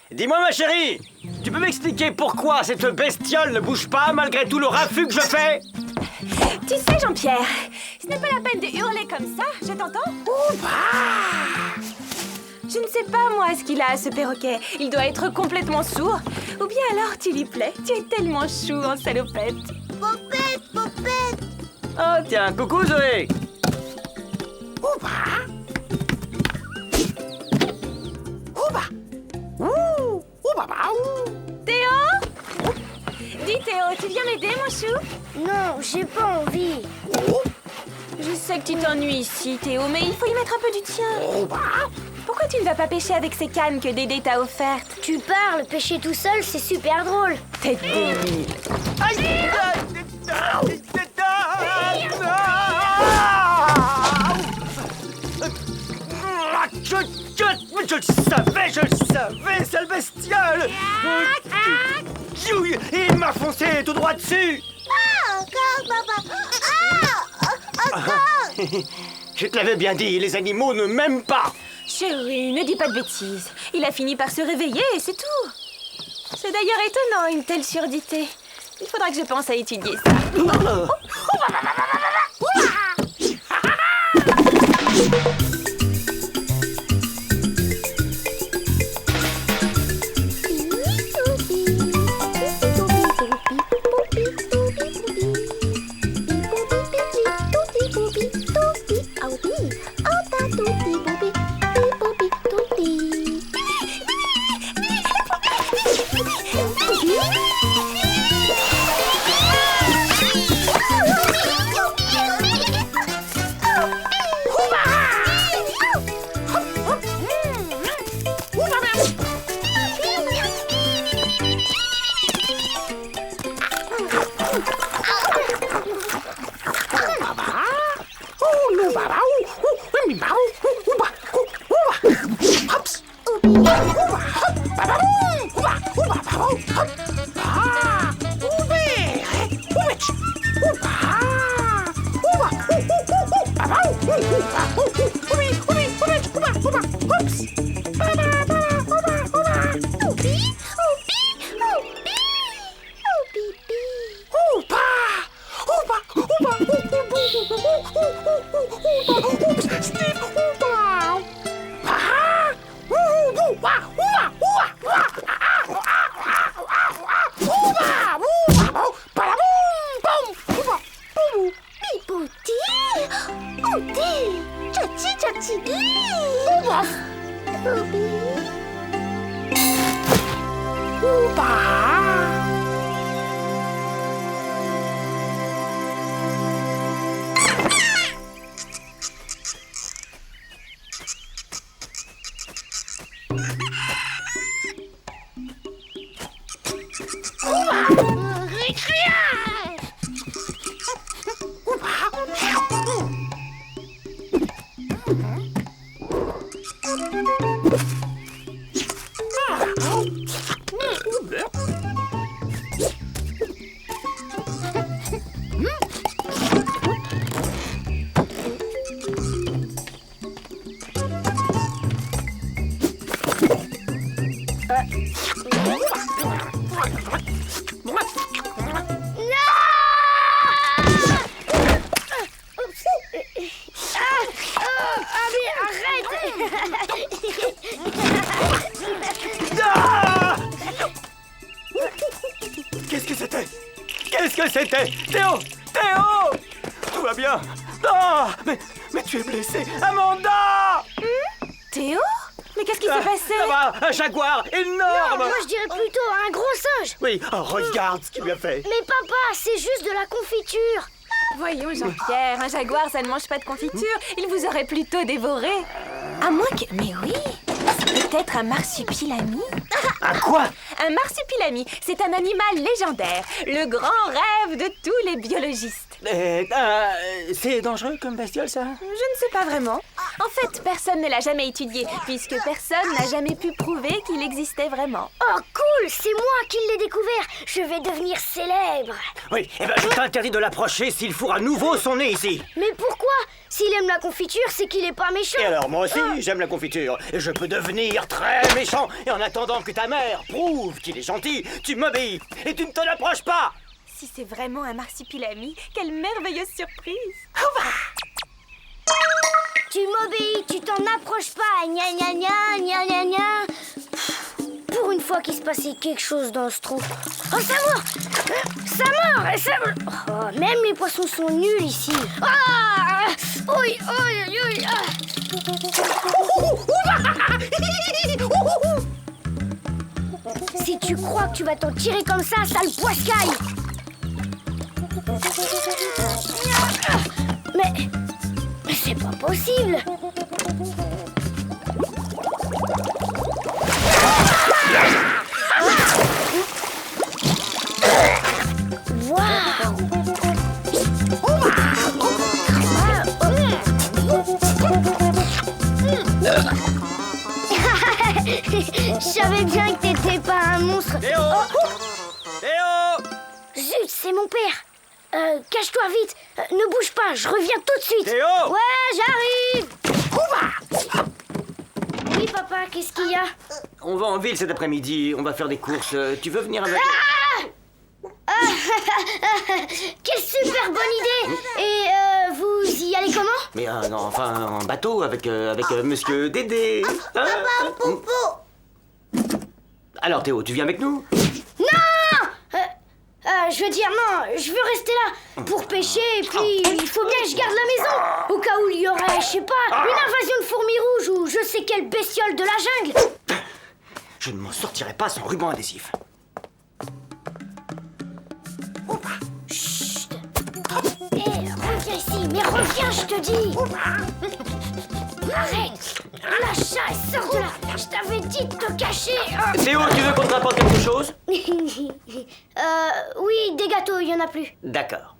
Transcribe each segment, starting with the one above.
Dis-moi ma chérie, tu peux m'expliquer pourquoi cette bestiole ne bouge pas malgré tout le raffut que je fais? Tu sais, Jean-Pierre, ce n'est pas la peine de hurler comme ça, je t'entends? Je ne sais pas, moi, ce qu'il a, ce perroquet. Il doit être complètement sourd. Ou bien alors, tu lui plais. Tu es tellement chou en salopette. Popette, popette. Oh tiens, coucou Zoé. Théo? Dis Théo, tu viens m'aider, mon chou? Non, j'ai pas envie. Je sais que tu t'ennuies ici, Théo, mais il faut y mettre un peu du tien. Pourquoi tu ne vas pas pêcher avec ces cannes que Dédé t'a offertes? Tu parles, pêcher tout seul, c'est super drôle. T'es débile. Je le savais, sale bestiole. Il m'a foncé tout droit dessus. Encore, papa. Encore. Je te l'avais bien dit, les animaux ne m'aiment pas. Chérie, ne dis pas de bêtises. Il a fini par se réveiller et c'est tout. C'est d'ailleurs étonnant, une telle surdité. Il faudra que je pense à étudier ça. c'était... Théo! Théo! Tout va bien? Non! Mais tu es blessé! Amanda! Théo? Mais qu'est-ce qui s'est passé? Là-bas, un jaguar énorme! Moi, je dirais plutôt un gros singe. Oui, oh, regarde ce qu'il lui a fait. Mais papa, c'est juste de la confiture. Voyons, Jean-Pierre, un jaguar, ça ne mange pas de confiture. Il vous aurait plutôt dévoré. À moins que... Mais oui, c'est peut-être un marsupilami. Un quoi? Un marsupilami, c'est un animal légendaire, le grand rêve de tous les biologistes. C'est dangereux comme bestiole, ça? Je ne sais pas vraiment. En fait, personne ne l'a jamais étudié, puisque personne n'a jamais pu prouver qu'il existait vraiment. Oh, cool, c'est moi qui l'ai découvert. Je vais devenir célèbre. Oui, eh ben je t'interdis de l'approcher s'il fourre à nouveau son nez ici. Mais pourquoi? S'il aime la confiture, c'est qu'il est pas méchant. Et alors, moi aussi, j'aime la confiture. Et je peux devenir très méchant. Et en attendant que ta mère prouve qu'il est gentil, tu m'obéis. Et tu ne t'en approches pas. Si c'est vraiment un marsupilami, quelle merveilleuse surprise! Tu m'obéis, tu t'en approches pas. Gna gna gna gna gna gna. Pour une fois qu'il se passait quelque chose dans ce trou. Oh, ça mord! Ça mord! Ça mord! Oh, même les poissons sont nuls ici. Ah! Oui, oui, oui. Si tu crois que tu vas t'en tirer comme ça, sale poiscaille! Mais c'est pas possible! Waouh! Je savais bien que t'étais pas un monstre. Théo! Théo! Zut, c'est mon père. Cache-toi vite. Ne bouge pas, je reviens tout de suite. Théo! Ouais, j'arrive. Oui, papa, qu'est-ce qu'il y a? On va en ville cet après-midi, on va faire des courses. Tu veux venir avec... Quelle super bonne idée. Et vous y allez comment? Mais non, enfin, en bateau avec Monsieur Dédé. Papa, Popo. Alors Théo, tu viens avec nous? Non! Je veux dire non, je veux rester là pour pêcher et puis il faut bien que je garde la maison au cas où il y aurait, je sais pas, une invasion de fourmis rouges ou je sais quelle bestiole de la jungle. Je ne m'en sortirai pas sans ruban adhésif. Chut. Reviens ici, mais reviens, je te dis. Arrête. Lâche ça et sors de là. Je t'avais dit de te cacher. Théo, tu veux qu'on te rapporte quelque chose? Oui, des gâteaux, il y en a plus. D'accord.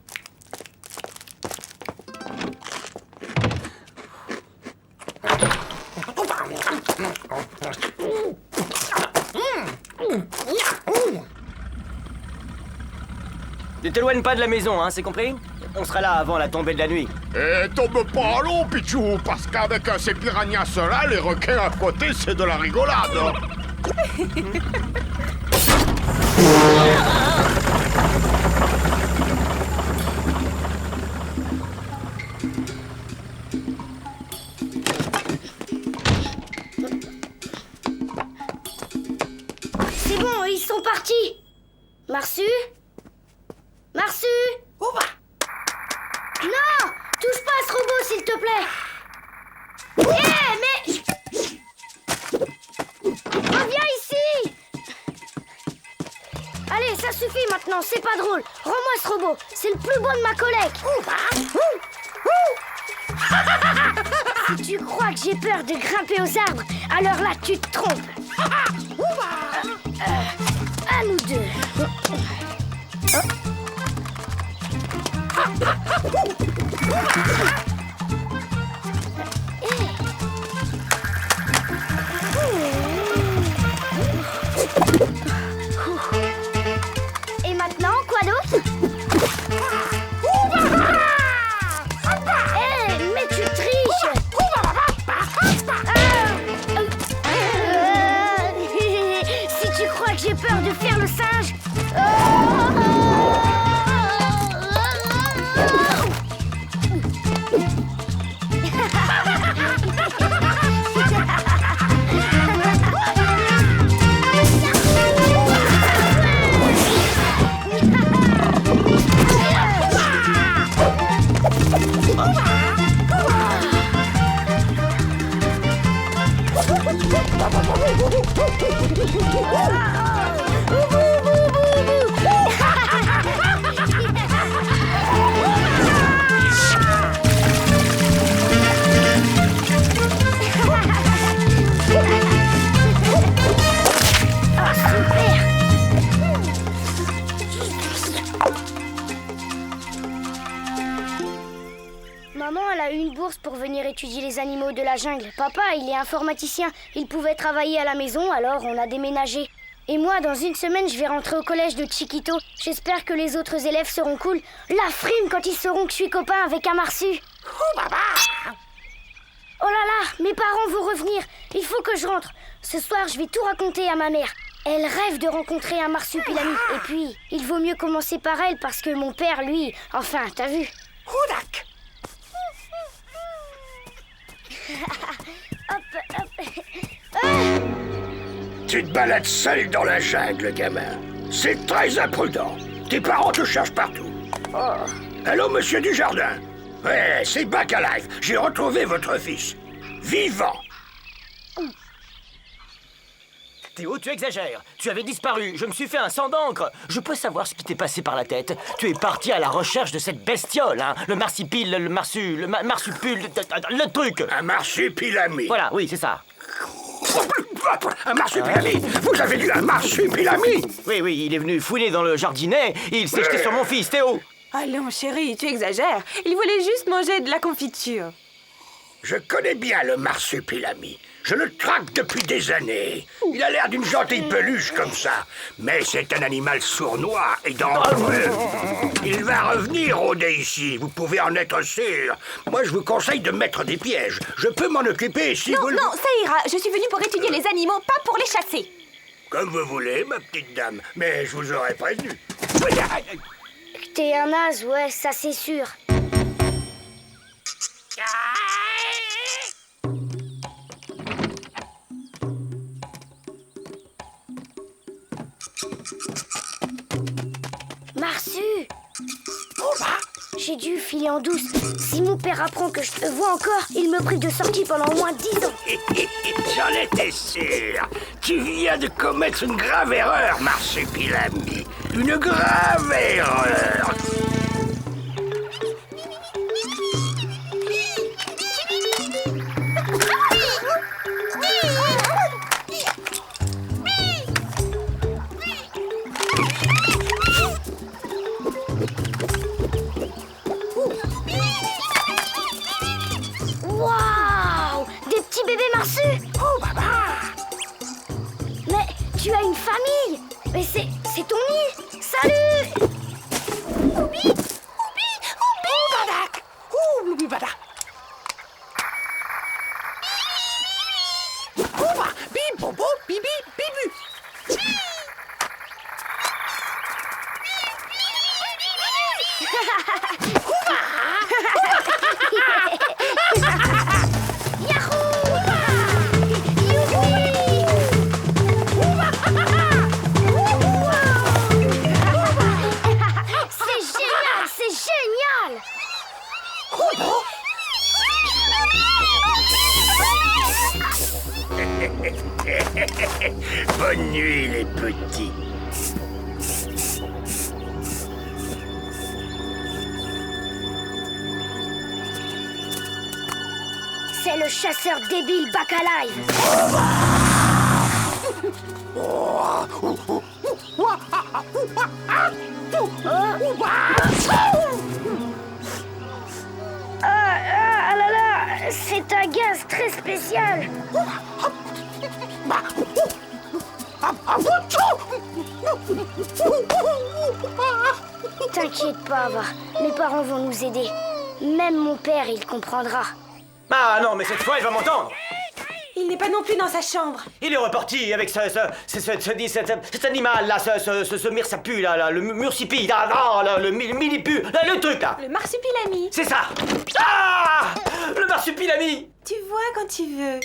Ne t'éloigne pas de la maison, hein, c'est compris? On sera là avant la tombée de la nuit. Et tombe pas à l'eau, Pichou, parce qu'avec ces piranhas-là, les requins à côté, c'est de la rigolade. C'est bon, ils sont partis. Marsu? Marsu? Non! Touche pas à ce robot, s'il te plaît! Mais... Reviens ici! Allez, ça suffit maintenant, c'est pas drôle. Rends-moi ce robot, c'est le plus beau de ma collecte. Si tu crois que j'ai peur de grimper aux arbres, alors là, tu te trompes. À nous deux. Et maintenant, quoi d'autre? Mais tu triches! Si tu crois que j'ai peur de faire le singe... Maman, elle a eu une bourse pour venir étudier les animaux de la jungle. Papa, il est informaticien. Il pouvait travailler à la maison, alors on a déménagé. Et moi, dans une semaine, je vais rentrer au collège de Chiquito. J'espère que les autres élèves seront cool. La frime quand ils sauront que je suis copain avec un marsu. Oh là là, mes parents vont revenir. Il faut que je rentre. Ce soir, je vais tout raconter à ma mère. Elle rêve de rencontrer un marsupilami. Et puis, il vaut mieux commencer par elle parce que mon père, lui... Enfin, t'as vu? Houdak! Hop, hop. Tu te balades seul dans la jungle, gamin. C'est très imprudent. Tes parents te cherchent partout. Oh. Allô, monsieur Dujardin? Ouais, c'est Bacalive. J'ai retrouvé votre fils. Vivant. Théo, tu exagères. Tu avais disparu. Je me suis fait un sang d'encre. Je peux savoir ce qui t'est passé par la tête. Tu es parti à la recherche de cette bestiole, hein. Le marsipile, le marsupule, le truc. Un marsupilami. Voilà, oui, c'est ça. Un marsupilami. Vous avez dit un marsupilami. Oui, il est venu fouiner dans le jardinet et il s'est jeté sur mon fils, Théo. Allons, chérie, tu exagères. Il voulait juste manger de la confiture. Je connais bien le marsupilami. Je le traque depuis des années. Il a l'air d'une gentille peluche comme ça. Mais c'est un animal sournois et dangereux. Il va revenir rôder ici, vous pouvez en être sûr. Moi, je vous conseille de mettre des pièges. Je peux m'en occuper si vous... Non, ça ira. Je suis venue pour étudier les animaux, pas pour les chasser. Comme vous voulez, ma petite dame. Mais je vous aurais prévenu. T'es un naze, ouais, ça c'est sûr. Marsu! J'ai dû filer en douce. Si mon père apprend que je te vois encore, il me prive de sortie pendant au moins 10 ans. J'en étais sûr. Tu viens de commettre une grave erreur, marsupilami. Une grave erreur. Waouh! Des petits bébés marsus! Oh, mais tu as une famille! Mais c'est ton nid! Salut! Oubi! Oubi! Oubi! Badak! Ouh, loubi badak! Ouba! Bim, bobo, bibi, bibu! Bonne nuit, les petits. C'est le chasseur débile Bacalive. Ah là là, c'est un gaz très spécial. T'inquiète pas, Ava. Mes parents vont nous aider. Même mon père, il comprendra. Ah non, mais cette fois, il va m'entendre. Il n'est pas non plus dans sa chambre. Il est reparti avec cet animal-là, ce mirsapu, là, le mursipi, le millipu, là, le truc, là. Le marsupilami. C'est ça. Ah! Le marsupilami. Tu vois quand tu veux.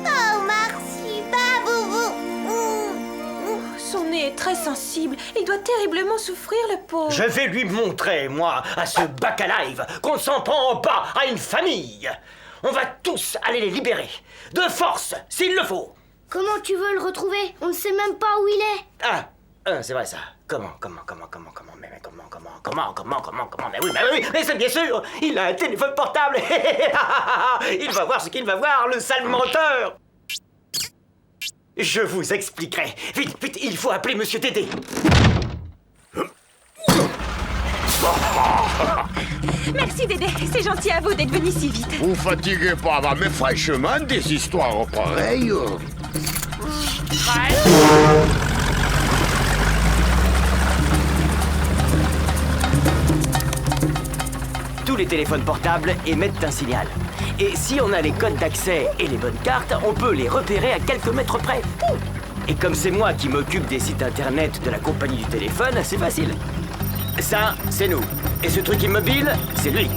Oh, merci, Baboubou. Son nez est très sensible. Il doit terriblement souffrir, le pauvre. Je vais lui montrer, moi, à ce Bacalive, qu'on ne s'en prend pas à une famille. On va tous aller les libérer. De force, s'il le faut. Comment tu veux le retrouver? On ne sait même pas où il est. Ah, c'est vrai ça. Comment, mais oui, mais c'est bien sûr. Il a un téléphone portable. Il va voir ce qu'il va voir, le sale menteur. Je vous expliquerai. Vite, il faut appeler Monsieur Dédé. Merci Dédé, c'est gentil à vous d'être venu si vite. Vous fatiguez pas, va, mais franchement, des histoires pareilles. Tous les téléphones portables émettent un signal. Et si on a les codes d'accès et les bonnes cartes, on peut les repérer à quelques mètres près. Et comme c'est moi qui m'occupe des sites internet de la compagnie du téléphone, c'est facile. Ça, c'est nous. Et ce truc immobile, c'est lui.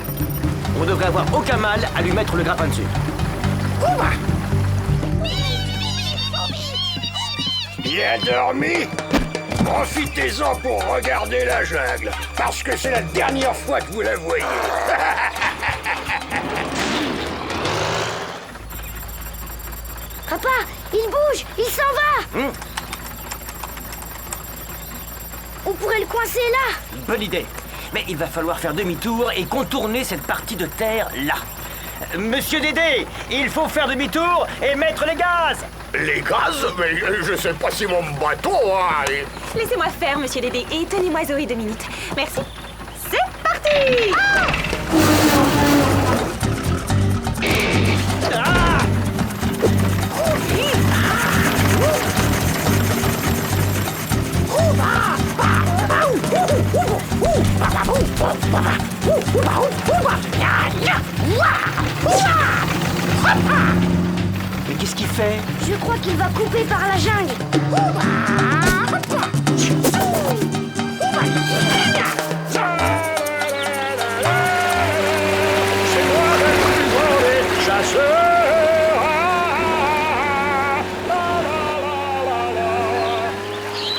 On devrait avoir aucun mal à lui mettre le grappin dessus. Bien dormi? Profitez-en pour regarder la jungle, parce que c'est la dernière fois que vous la voyez. Papa, il bouge, il s'en va. On pourrait le coincer là. Bonne idée. Mais il va falloir faire demi-tour et contourner cette partie de terre là. Monsieur Dédé, il faut faire demi-tour et mettre les gaz. Les gaz? Mais je sais pas si mon bateau a... Laissez-moi faire, monsieur Dédé, et tenez-moi Zoé 2 minutes. Merci. C'est parti! Mais qu'est-ce qu'il fait? Je crois qu'il va couper par la jungle. C'est moi le plus grand des chasseurs.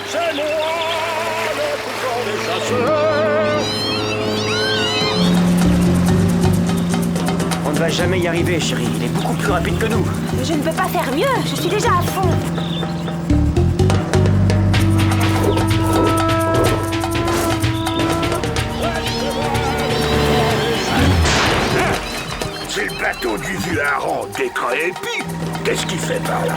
C'est moi le plus grand des chasseurs. On ne va jamais y arriver, chérie. Il est beaucoup plus rapide que nous. Je ne peux pas faire mieux, je suis déjà à fond. C'est le bateau du vieux hareng d'Écran et Épi. Qu'est-ce qu'il fait par là?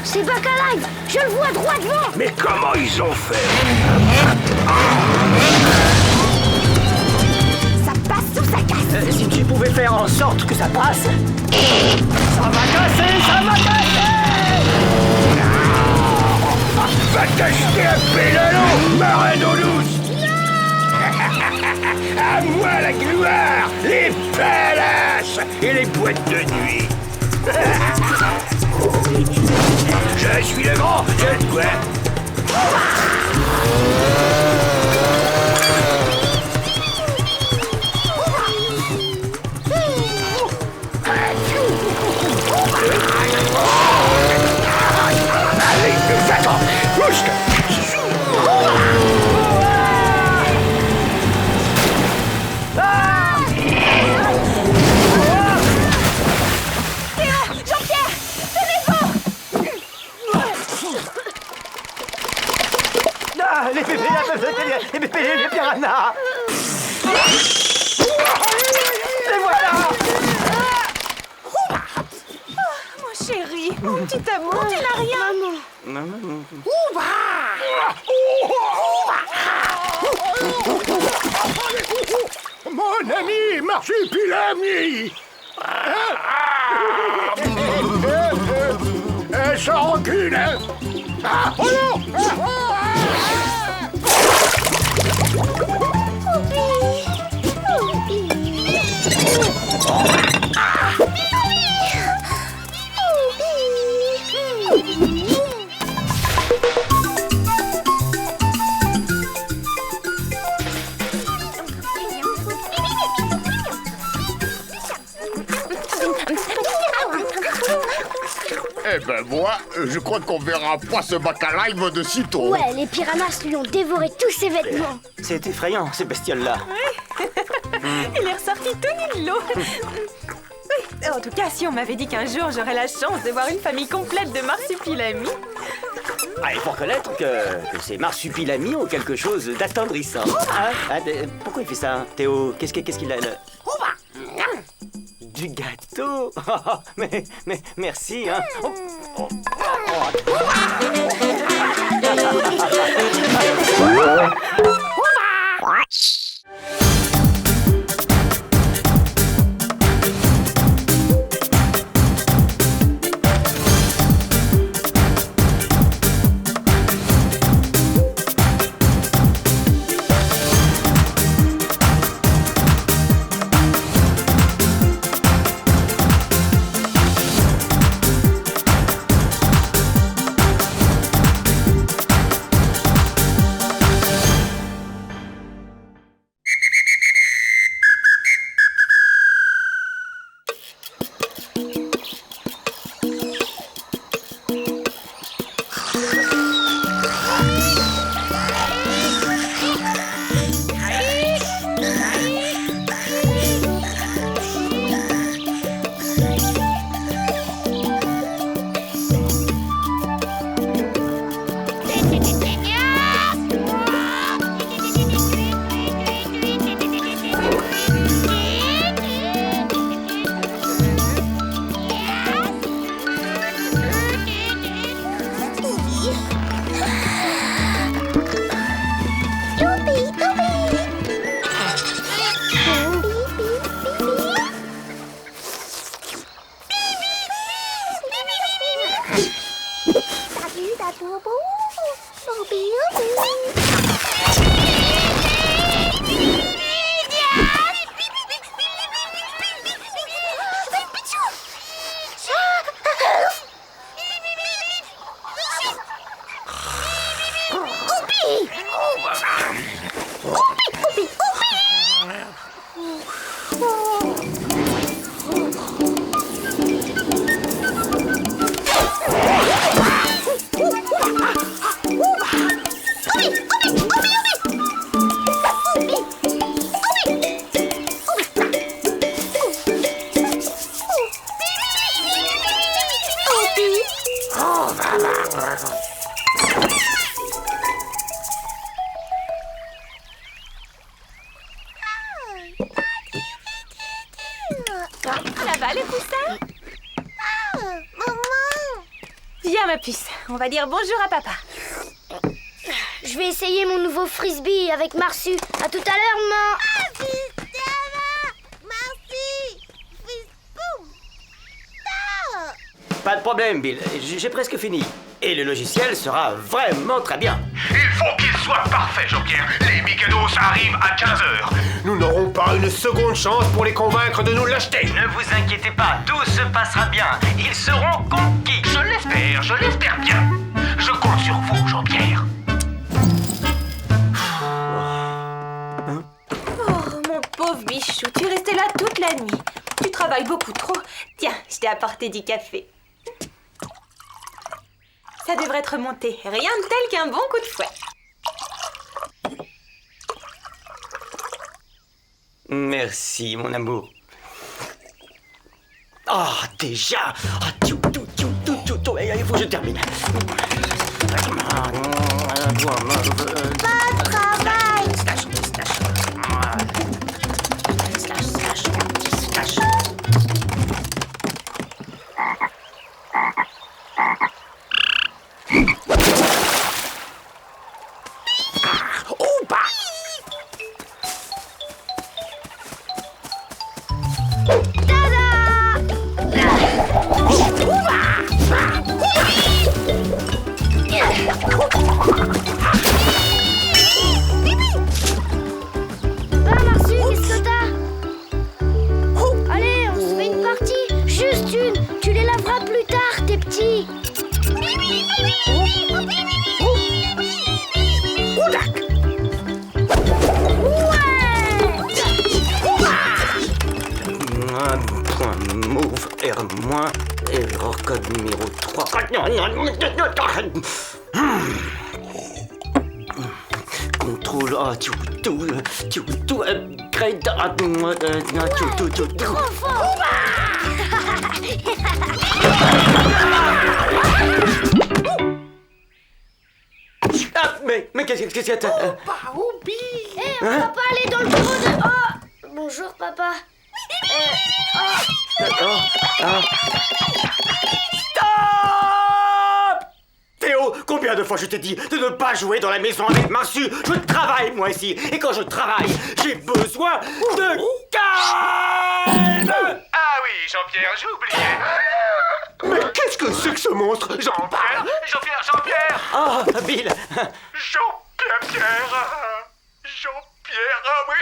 C'est Bacalive, je le vois droit devant. Mais comment ils ont fait? Ça passe ou ça casse? Si tu pouvais faire en sorte que ça passe... Ça va casser, ça va casser! Va t'acheter un pédalo, marraine d'eau douce. À moi la gloire, les palaces et les boîtes de nuit. Je suis le grand, je te vois. Allez, va-t'en, bouge-toi. Jean-Pierre, tenez-vous! Ah, les bébés, les piranhas! Les voilà! Mon chéri, mon petit amour, tu n'as rien. Mon ami Marsupilami. Sans rancune, hein? Ah, oh non! Eh ben moi, je crois qu'on verra pas ce Bacalive de sitôt. Ouais, les piranhas lui ont dévoré tous ses vêtements. C'est effrayant, ces bestioles-là. Il est ressorti tout nu de l'eau. Oui, en tout cas, si on m'avait dit qu'un jour j'aurais la chance de voir une famille complète de marsupilamis. Ah, il faut reconnaître que ces marsupilamis ont quelque chose d'attendrissant. Pourquoi il fait ça, Théo? Qu'est-ce qu'il a, Du gâteau. mais merci, hein. Ça va, les poussins? Viens, ma puce. On va dire bonjour à papa. Je vais essayer mon nouveau frisbee avec Marsu. À tout à l'heure, maman. Pas de problème, Bill. J'ai presque fini. Et le logiciel sera vraiment très bien. Il faut qu'il soit parfait, Jean-Pierre. Les Mikados arrivent à 15h. Nous n'aurons pas une seconde chance pour les convaincre de nous l'acheter. Ne vous inquiétez pas, tout se passera bien. Ils seront conquis. Je l'espère bien. Je compte sur vous, Jean-Pierre. Oh, mon pauvre bichou, tu es resté là toute la nuit. Tu travailles beaucoup trop. Tiens, je t'ai apporté du café. Ça devrait te remonter. Rien de tel qu'un bon coup de fouet. Merci, mon amour. Ah, déjà. Il faut que je termine. Pas de travail. Va, Marsu, qu'est-ce que t'as? Allez, on se fait une partie. Juste une. Tu les laveras plus tard, tes petits. Move, R-, error code numéro 3. Contrôle, tout, upgrade, Trop fort. Ah, mais qu'est-ce que c'est? Eh, on va pas aller dans le bureau de... Oh, bonjour, papa. Stop! Théo, combien de fois je t'ai dit de ne pas jouer dans la maison avec Marsu? Je travaille, moi, ici. Et quand je travaille, j'ai besoin de calme! Ah oui, Jean-Pierre, j'ai oublié. Mais qu'est-ce que c'est que ce monstre, Jean-Pierre? Jean-Pierre. Ah, Bill! Jean-Pierre. Ah oui,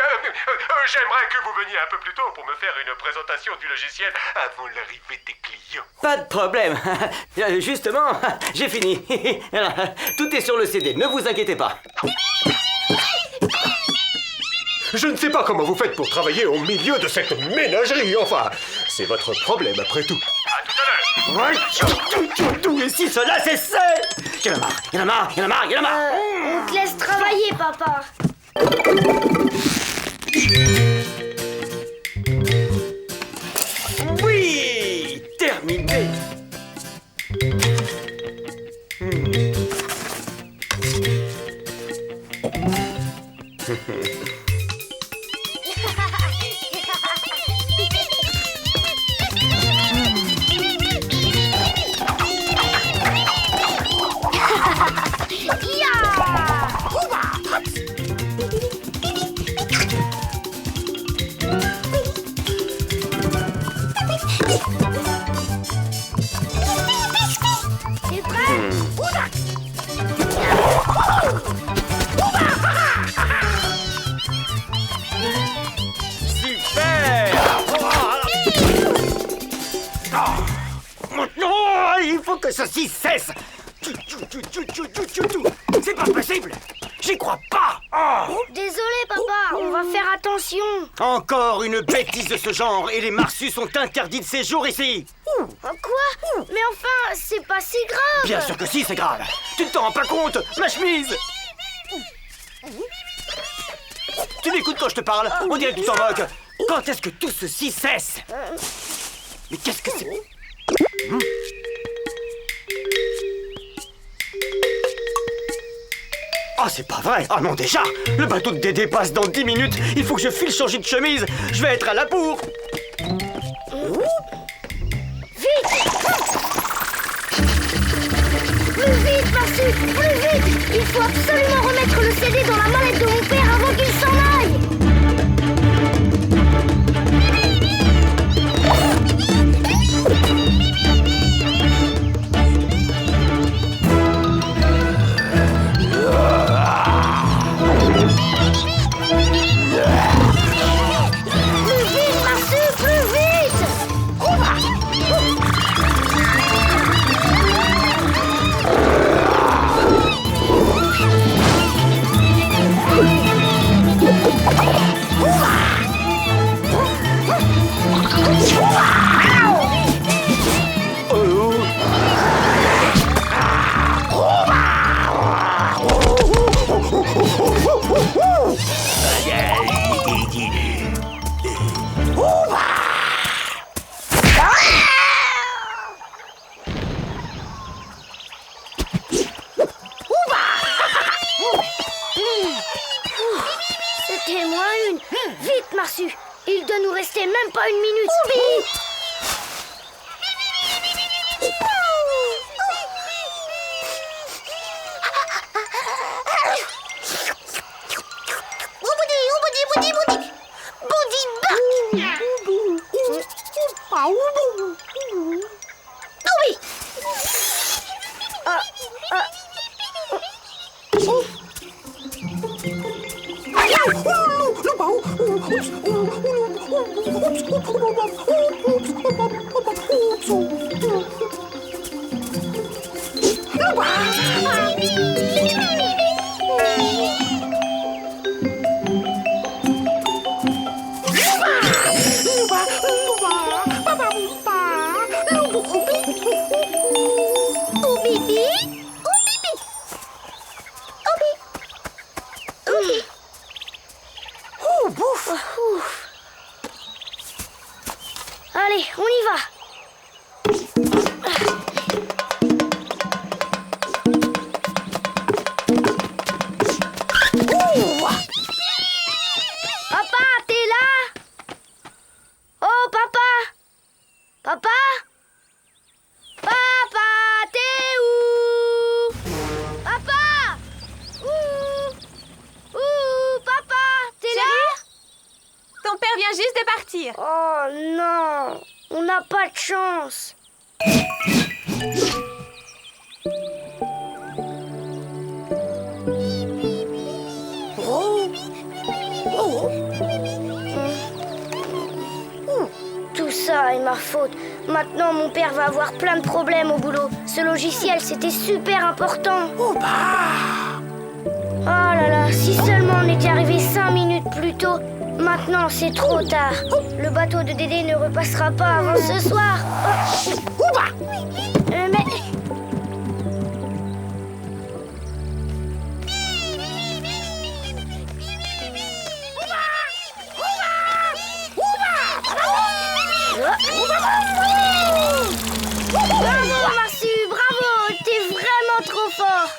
j'aimerais que vous veniez un peu plus tôt pour me faire une présentation du logiciel avant l'arrivée des clients. Pas de problème. Justement, j'ai fini. Tout est sur le CD, ne vous inquiétez pas. Je ne sais pas comment vous faites pour travailler au milieu de cette ménagerie, enfin. C'est votre problème, après tout. À tout à l'heure. Et si cela cessait! Il y en a marre. On te laisse travailler, papa. Oui! Terminé! T'es prêt? Super! Oh, il faut que ceci cesse! C'est pas possible! J'y crois pas. Oh. Désolé, papa, on va faire attention. Encore une bêtise de ce genre et les marsus sont interdits de séjour ici. Quoi? Mais enfin, c'est pas si grave. Bien sûr que si, c'est grave. Tu ne t'en rends pas compte? Ma chemise. Tu m'écoutes quand je te parle? On dirait que tu t'en moques. Quand est-ce que tout ceci cesse? Mais qu'est-ce que c'est? Oh, c'est pas vrai! Ah non, déjà! Le bateau de Dédé passe dans 10 minutes! Il faut que je file changer de chemise! Je vais être à la bourre! Plus vite, Marsu, plus vite. Il faut absolument remettre le CD dans la mallette de mon père avant qu'il s'en aille. Plus vite, Marsu, plus vite. C'était moins une. Vite, Marsu. Il doit nous rester même pas une minute. Oubi. Allez, on y va. Papa, t'es là? Oh, papa! Papa? Papa, t'es où? Papa! Ouh, papa, t'es là? Ton père vient juste de partir. Oh non, on n'a pas de chance. Tout ça est ma faute. Maintenant, mon père va avoir plein de problèmes au boulot. Ce logiciel, c'était super important. Oh là là, si seulement on était arrivé 5 minutes plus tôt. Maintenant, c'est trop tard. Le bateau de Dédé ne repassera pas avant ce soir. Mais... Bravo, Marsu, bravo. T'es vraiment trop fort.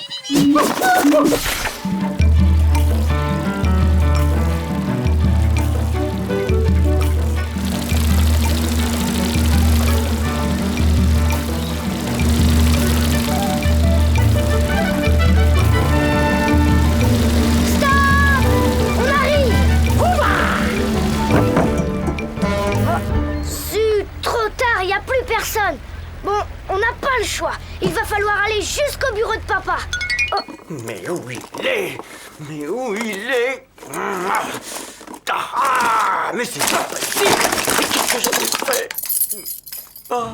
Personne. Bon, on n'a pas le choix. Il va falloir aller jusqu'au bureau de papa. Oh. Mais où il est? Mais où il est? Ah, mais c'est pas possible! Mais qu'est-ce que je fais? Ah.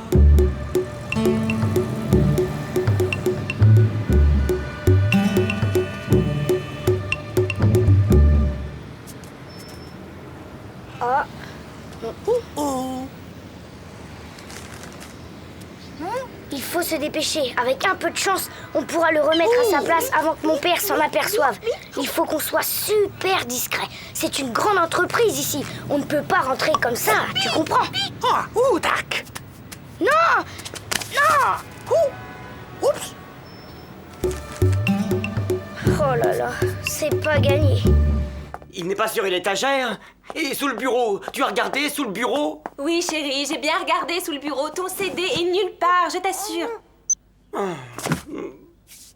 se dépêcher. Avec un peu de chance, on pourra le remettre à sa place avant que mon père s'en aperçoive. Il faut qu'on soit super discret. C'est une grande entreprise ici. On ne peut pas rentrer comme ça, tu comprends? Oh, tac. Non! Non! Oups. Oh là là, c'est pas gagné. Il n'est pas sur une étagère? Et sous le bureau? Tu as regardé sous le bureau? Oui, chérie, j'ai bien regardé sous le bureau. Ton CD est nulle part, je t'assure.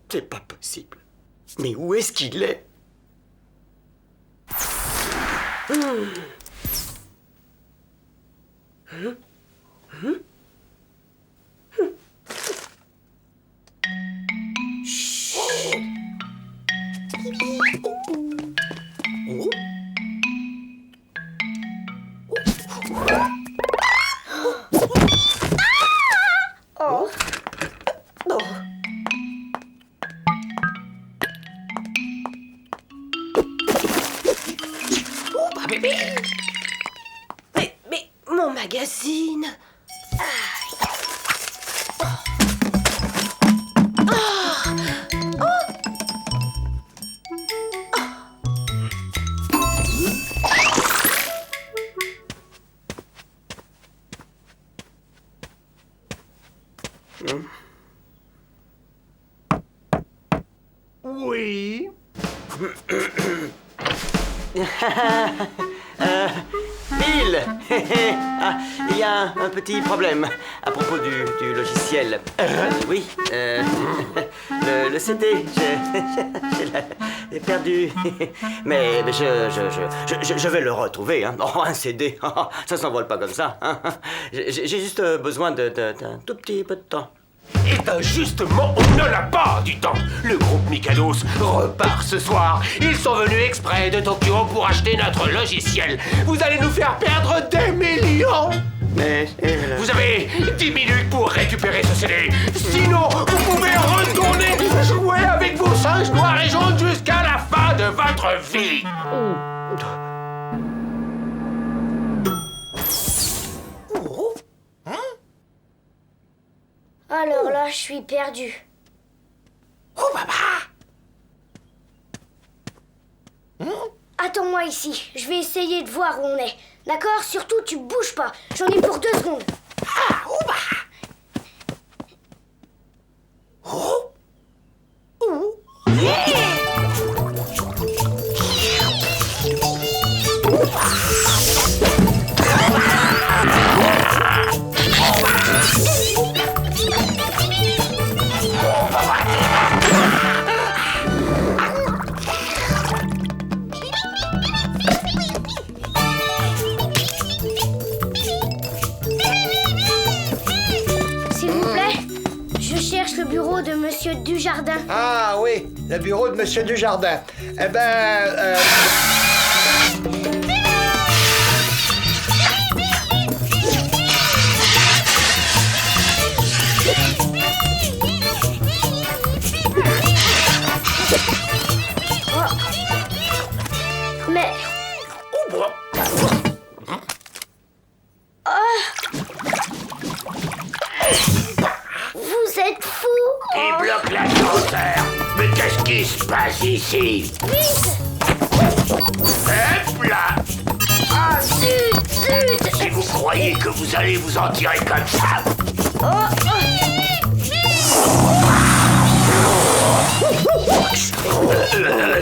C'est pas possible. Mais où est-ce qu'il est? Oh. Mais mon magazine. Oui. Bill! Ah, il y a un petit problème à propos du logiciel. Oui, le CD, j'ai perdu. Mais je vais le retrouver. Hein. Oh, un CD, ça s'envole pas comme ça. Hein. J'ai juste besoin d'un tout petit peu de temps. Et ben justement, on ne l'a pas du temps. Le groupe Mikados repart ce soir. Ils sont venus exprès de Tokyo pour acheter notre logiciel. Vous allez nous faire perdre des millions. Mais... Vous avez 10 minutes pour récupérer ce CD. Sinon, vous pouvez retourner jouer avec vos singes noirs et jaunes jusqu'à la fin de votre vie. Alors là, je suis perdue. Oh, papa. Attends-moi ici, je vais essayer de voir où on est. D'accord? Surtout, tu bouges pas. J'en ai pour 2 secondes. Ah, ouba. Oh. Ouh. S'il vous plaît, je cherche le bureau de Monsieur Dujardin. Ah oui, le bureau de Monsieur Dujardin. Eh ben, Mais... Vous êtes fous! il bloque l'ascenseur. Mais qu'est-ce qui se passe ici? Vite! Hop là. Ah, zut, zut! Si vous croyez que vous allez vous en tirer comme ça...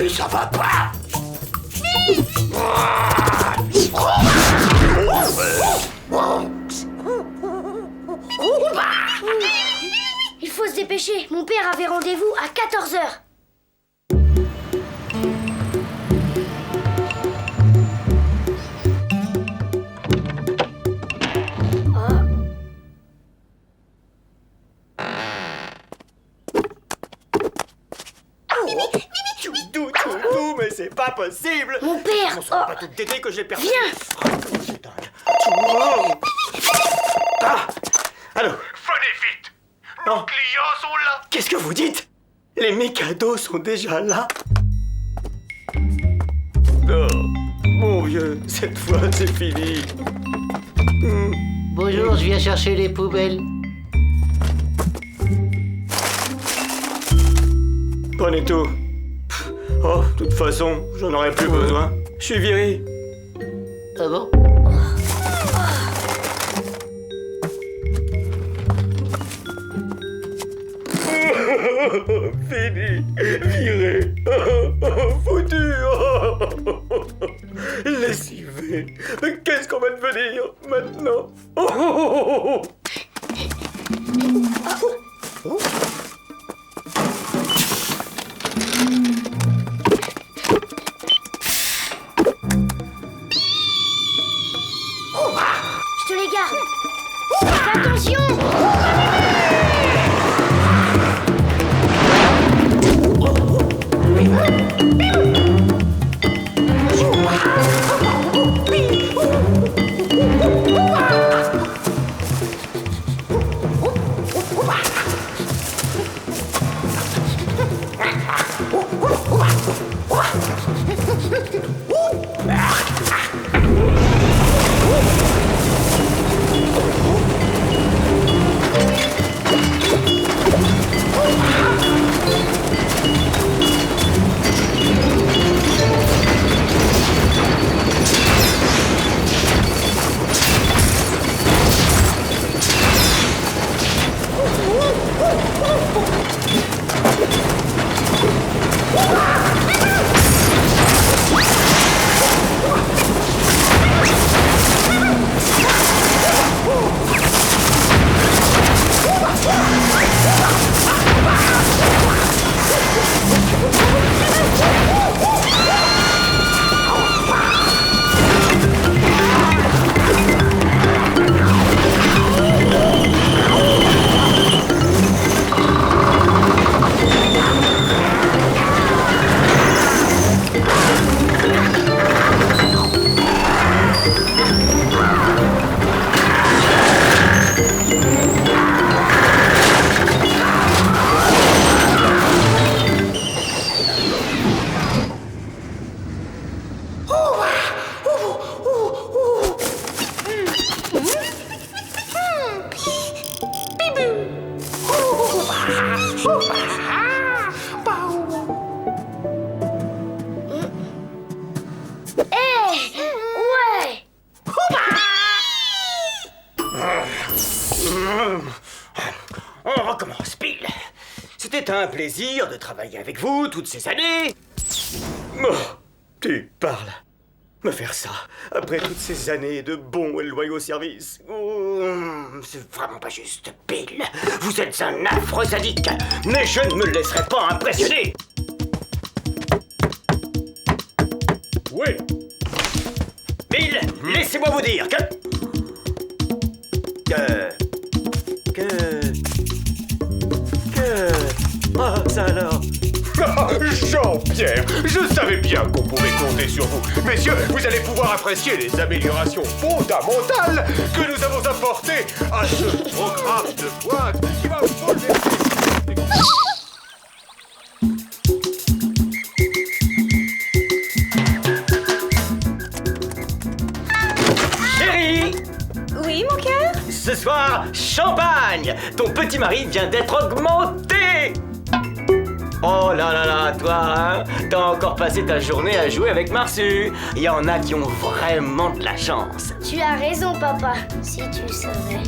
ça va pas. Il faut se dépêcher. Mon père avait rendez-vous à 14h. Tout, mais c'est pas possible! Mon père! On sera pas tout t'aider que j'ai perdu. Viens! C'est dingue. Ah! Allô? Venez vite. Nos Oh. clients sont là. Qu'est-ce que vous dites? Les Mikados sont déjà là? Oh, mon vieux, cette fois c'est fini. Bonjour, je viens chercher les poubelles. Prenez tout. Oh, de toute façon, j'en aurais plus besoin. Je suis viré. Ah bon? Fini, viré, foutu, lessivé. Mais qu'est-ce qu'on va devenir maintenant? Je te les garde. Fais attention. On recommence, Bill. C'était un plaisir de travailler avec vous toutes ces années. Oh, tu parles. Me faire ça, après toutes ces années de bons et loyaux services. Oh, c'est vraiment pas juste, Bill. Vous êtes un affreux sadique, mais je ne me laisserai pas impressionner. Oui. Bill, laissez-moi vous dire que... Ah, ça alors. Jean-Pierre, je savais bien qu'on pouvait compter sur vous. Messieurs, vous allez pouvoir apprécier les améliorations fondamentales que nous avons apportées à ce programme de pointe qui va vous relever. Chérie, Oui, mon cœur? ce soir, champagne. Ton petit mari vient d'être augmenté. Oh là là là, toi, hein, t'as encore passé ta journée à jouer avec Marsu. Il y en a qui ont vraiment de la chance. Tu as raison, papa, si tu le savais.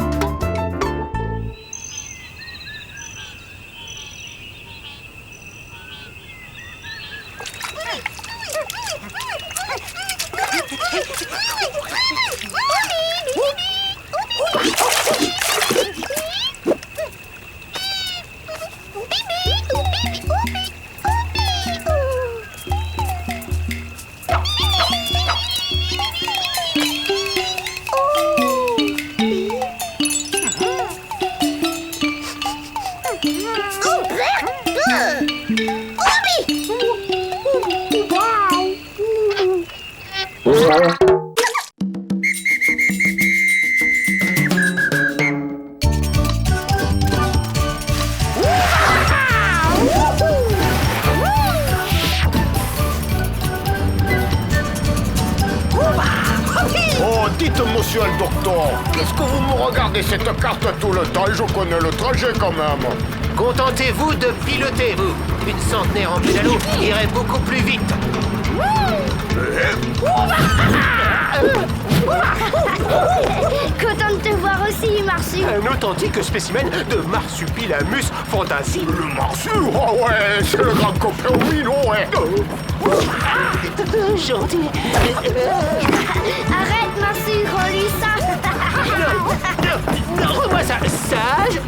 Oh, dites, monsieur le docteur, qu'est-ce que vous me regardez cette carte tout le temps? Je connais le trajet quand même. Contentez-vous de piloter, vous. Une centenaire en pédalo irait beaucoup plus vite. Content de te voir aussi, Marsu. Un authentique spécimen de Marsupilamus fantasy. Le Marsu, oh ouais, c'est le grand copain Wino, ouais. Gentil. Arrête, Marsu, rends-lui ça. Non, rends-moi ça, sage.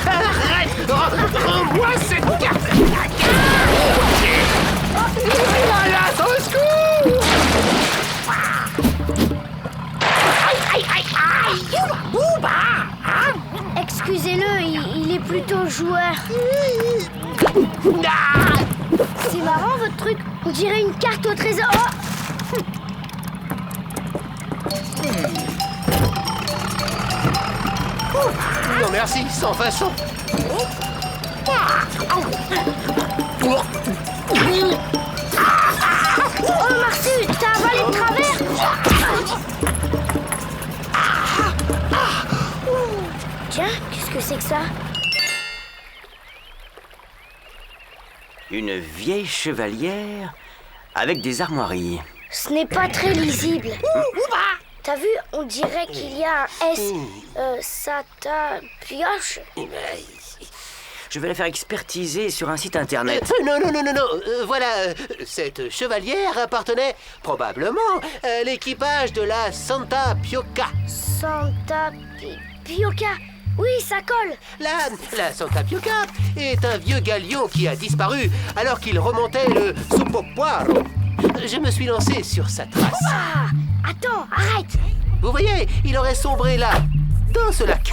Arrête. Rends-moi cette carte. Voilà, au secours. Excusez-le, il est plutôt joueur. C'est marrant votre truc. On dirait une carte au trésor. Non merci, sans façon. Oh, Marsu, t'as avalé de travers. Tiens, qu'est-ce que c'est que ça? Une vieille chevalière avec des armoiries. Ce n'est pas très lisible. T'as vu, on dirait qu'il y a un S. Ça t'a pioche. Je vais la faire expertiser sur un site internet. Non, voilà, cette chevalière appartenait probablement à l'équipage de la Santa Pioca. Santa Pioca. Oui, ça colle. La Santa Pioca est un vieux galion qui a disparu alors qu'il remontait le Supopuaro. Je me suis lancé sur sa trace. Ah, attends, arrête. Vous voyez, il aurait sombré là, dans ce lac.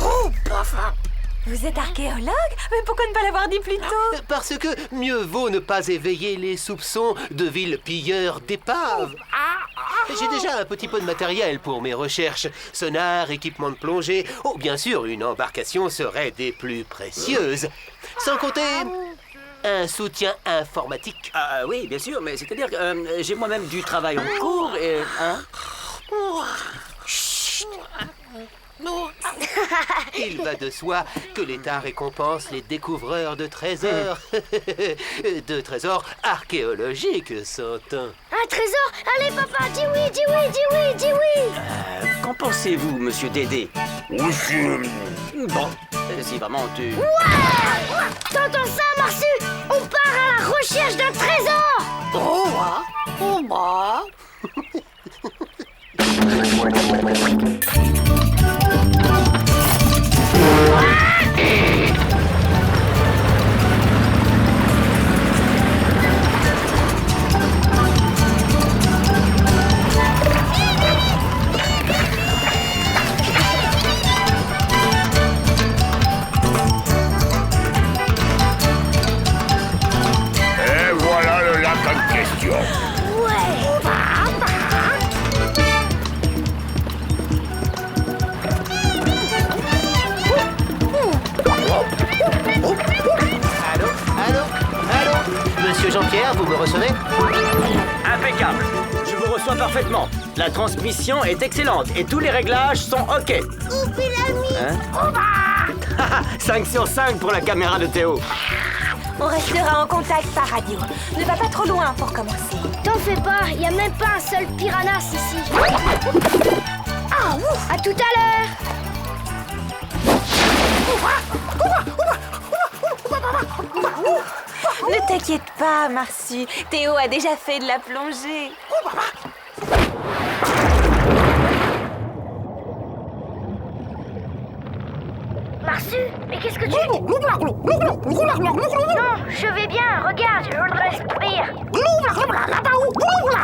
Vous êtes archéologue? Mais pourquoi ne pas l'avoir dit plus tôt? Parce que mieux vaut ne pas éveiller les soupçons de vil pilleurs d'épaves. J'ai déjà un petit peu de matériel pour mes recherches. Sonar, équipement de plongée. Oh, bien sûr, une embarcation serait des plus précieuses. Sans compter un soutien informatique. Ah oui, bien sûr, mais c'est-à-dire que j'ai moi-même du travail en cours et... Hein? Il va de soi que l'État récompense les découvreurs de trésors. De trésors archéologiques, s'entend. Un trésor? Allez, papa, dis oui, dis oui, dis oui, dis oui. Qu'en pensez-vous, monsieur Dédé? Bon, si vraiment tu... T'entends ça, Marsu? On part à la recherche d'un trésor. Et voilà le lac en question. Allô? Monsieur Jean-Pierre, vous me recevez? Impeccable. Je vous reçois parfaitement. La transmission est excellente et tous les réglages sont OK. Hein? 5 sur 5 pour la caméra de Théo. On restera en contact par radio. Ne va pas trop loin pour commencer. T'en fais pas, y a même pas un seul piranhas ici. À tout à l'heure. Ne t'inquiète pas, Marsu. Théo a déjà fait de la plongée. Marsu, mais qu'est-ce que tu... Non, je vais bien, regarde, je respire.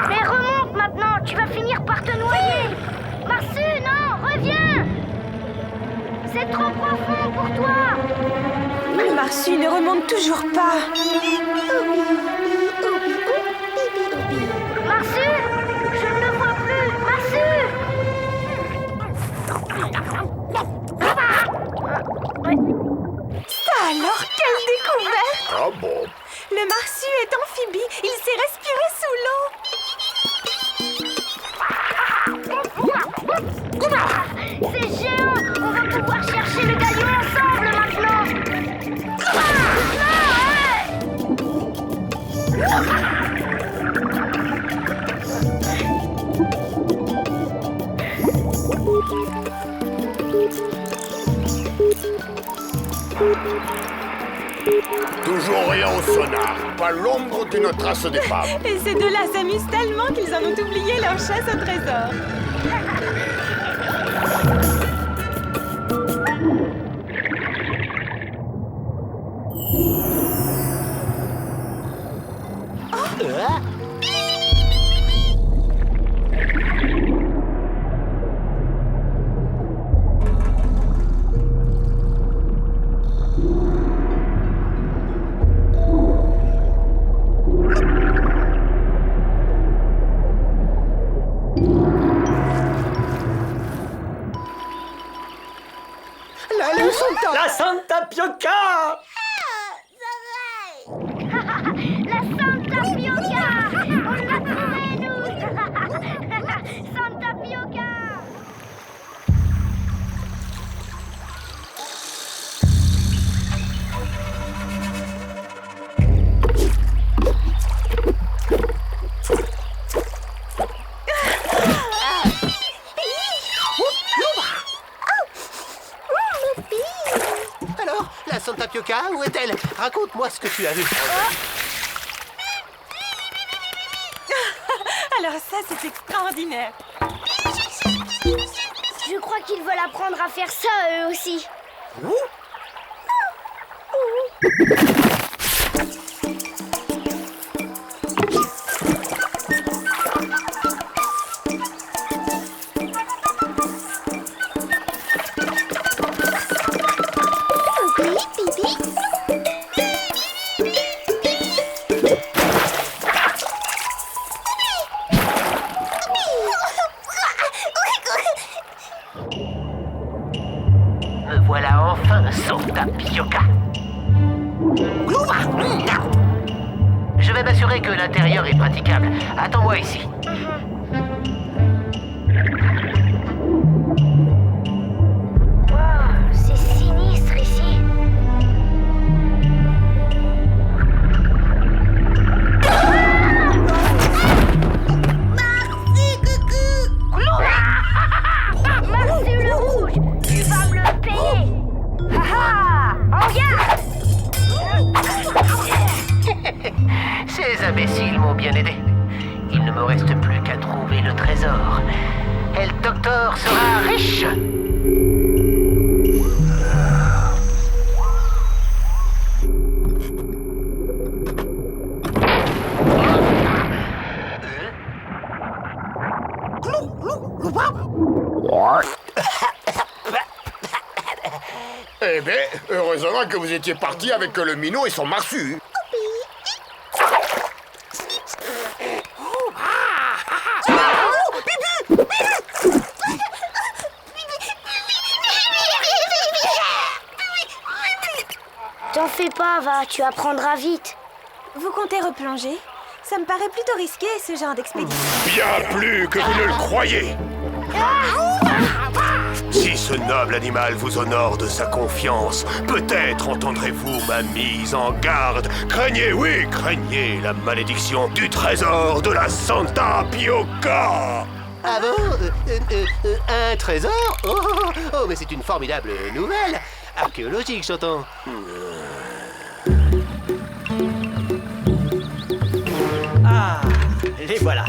Mais remonte maintenant, tu vas finir par te noyer. Marsu, non, reviens. C'est trop profond pour toi. Marsu ne remonte toujours pas. Marsu, je ne le vois plus. Marsu. Ça alors, quelle découverte! Ah bon? Le Marsu est amphibie. Il sait respirer sous l'eau. C'est géant. On va pouvoir chercher le galion ensemble maintenant. Toujours rien au sonar. Pas l'ombre d'une trace d'épave. Et ces deux-là s'amusent tellement qu'ils en ont oublié leur chasse au trésor. La Santa Pioca! La Santa Pioca! On l'a trouvée, nous! Santa Pioca! Alors, la Santa Pioca, où est-elle? Raconte-moi ce que tu as vu. Alors ça, c'est extraordinaire. Je crois qu'ils veulent apprendre à faire ça, eux aussi. Me voilà enfin, Santa Pioca. Je vais m'assurer que l'intérieur est praticable. Attends-moi ici. Wow, c'est sinistre ici. Marsu le rouge, tu vas me le payer. Haha, regarde. Ces imbéciles m'ont bien aidé. Il ne me reste plus qu'à trouver le trésor. Et le docteur sera riche. Eh bien, heureusement que vous étiez parti avec le minot et son marsu. T'en fais pas, va, tu apprendras vite. Vous comptez replonger? Ça me paraît plutôt risqué, ce genre d'expédition. Bien plus que vous ne le croyez. Si ce noble animal vous honore de sa confiance, peut-être entendrez-vous ma mise en garde. Craignez, oui, craignez la malédiction du trésor de la Santa Pioca. Ah bon? Un trésor? Oh, mais c'est une formidable nouvelle. Archéologique, j'entends. Ah, les voilà.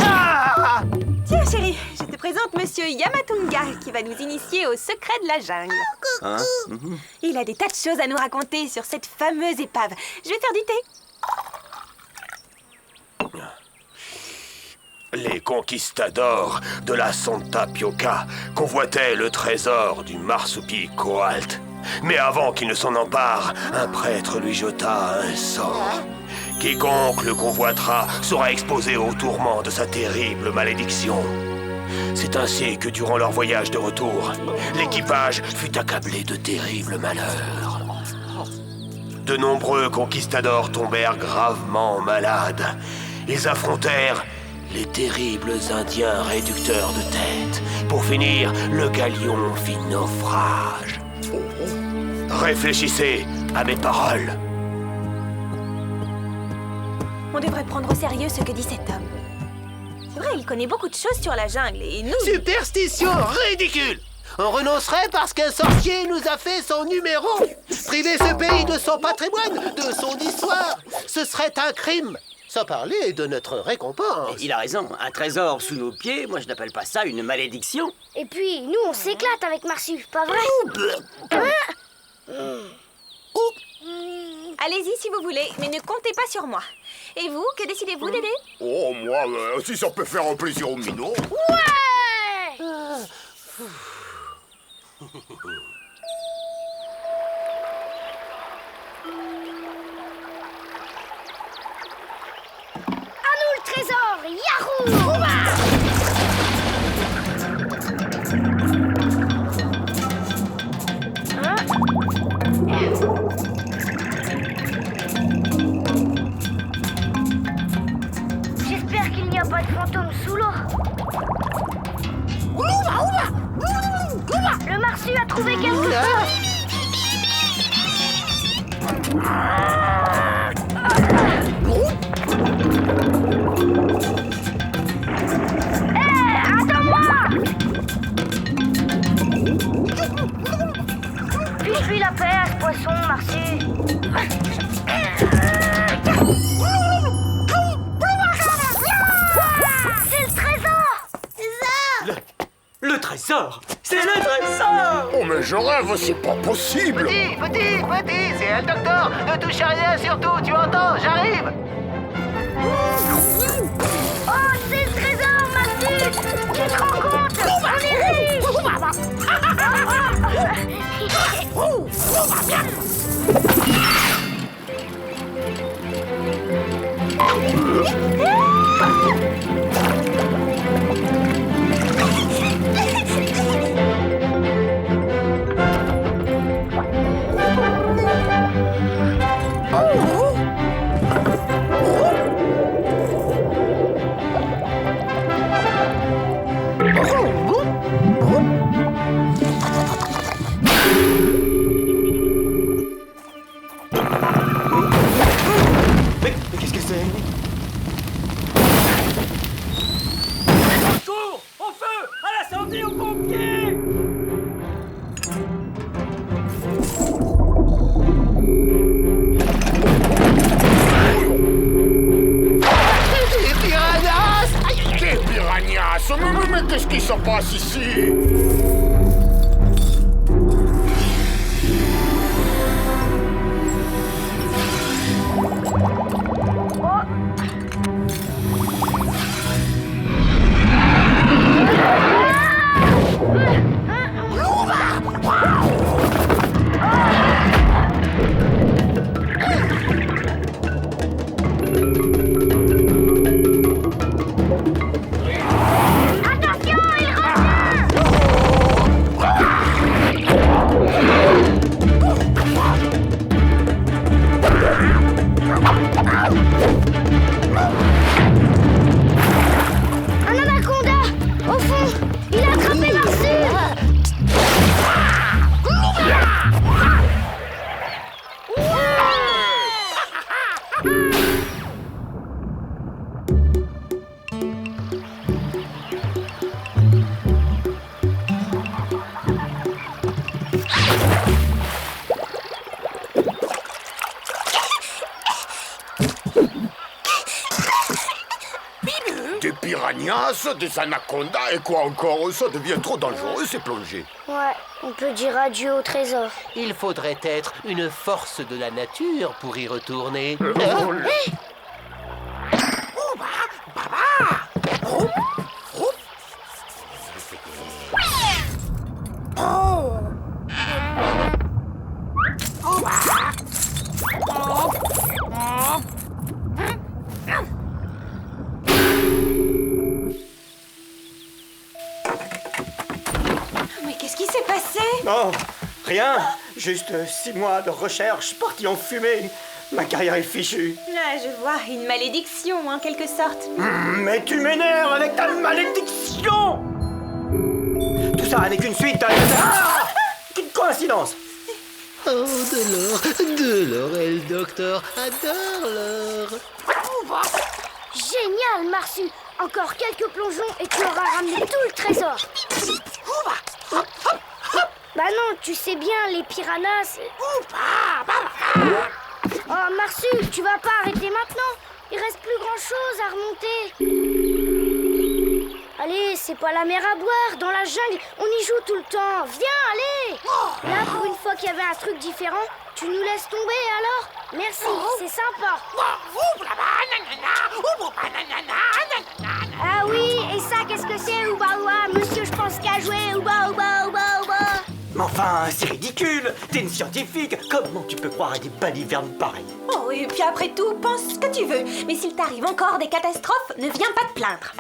Ah! Tiens, chérie, je te présente Monsieur Yamatunga, qui va nous initier au secret de la jungle. Il a des tas de choses à nous raconter sur cette fameuse épave. Je vais faire du thé. Les conquistadors de la Santa Pioca convoitaient le trésor du Marsupicoalt. Mais avant qu'il ne s'en empare, un prêtre lui jeta un sort. Quiconque le convoitera sera exposé aux tourments de sa terrible malédiction. C'est ainsi que durant leur voyage de retour, l'équipage fut accablé de terribles malheurs. De nombreux conquistadors tombèrent gravement malades. Ils affrontèrent les terribles Indiens réducteurs de tête. Pour finir, le galion fit naufrage. Réfléchissez à mes paroles. On devrait prendre au sérieux ce que dit cet homme. C'est vrai, il connaît beaucoup de choses sur la jungle et nous... Superstition ridicule! On renoncerait parce qu'un sorcier nous a fait son numéro. Priver ce pays de son patrimoine, de son histoire, ce serait un crime. Sans parler de notre récompense. Il a raison, un trésor sous nos pieds, moi je n'appelle pas ça une malédiction. Et puis, nous, on s'éclate avec Marsu, pas vrai? Allez-y si vous voulez, mais ne comptez pas sur moi. Et vous, que décidez-vous, Dédé? Oh, moi, si ça peut faire un plaisir au minot. Ouais! À nous le trésor! Yahoo! J'espère qu'il n'y a pas de fantôme sous l'eau. Le Marsu a trouvé quelque chose. Puis-je lui la paix à ce poisson, Marsu? C'est le trésor! Le trésor! C'est le trésor! Oh, mais je rêve, c'est pas possible. Petit, c'est un docteur. Ne touche à rien surtout, tu entends? J'arrive. Oh, c'est le trésor, Marsu! Tu te rends compte? On est riche! Mais qu'est-ce que c'est? Secours! Au feu! À l'incendie, aux pompiers! Des piranhas! Mais qu'est-ce qui se passe ici? Un anaconda! Au fond, il a attrapé Marsu! Des piranhas, des anacondas et quoi encore? Ça devient trop dangereux, ces plongées. Ouais, on peut dire adieu au trésor. Il faudrait être une force de la nature pour y retourner. Mais qu'est-ce qui s'est passé? Non, rien. Juste 6 mois de recherche partis en fumée. Ma carrière est fichue. Ah, je vois, une malédiction en quelque sorte. Mais tu m'énerves avec ta malédiction! Tout ça n'est qu'une suite à... Ah! Qu'une coïncidence! Oh, de l'or, et le docteur adore l'or. Génial, Marsu! Encore quelques plongeons et tu auras ramené tout le trésor. Bah non, tu sais bien, les piranhas, c'est... Oh, Marsu, tu vas pas arrêter maintenant. Il reste plus grand-chose à remonter. Allez, c'est pas la mer à boire. Dans la jungle, on y joue tout le temps. Viens, allez. Là, pour une fois qu'il y avait un truc différent, tu nous laisses tomber alors? Merci, c'est sympa. Ah oui, et ça, qu'est-ce que c'est, Ouba Ouba? Monsieur, je pense qu'à jouer, Ouba Ouba Ouba Ouba. Mais enfin, c'est ridicule. T'es une scientifique. Comment tu peux croire à des balivernes pareils? Oh, et puis après tout, pense ce que tu veux. Mais s'il t'arrive encore des catastrophes, ne viens pas te plaindre.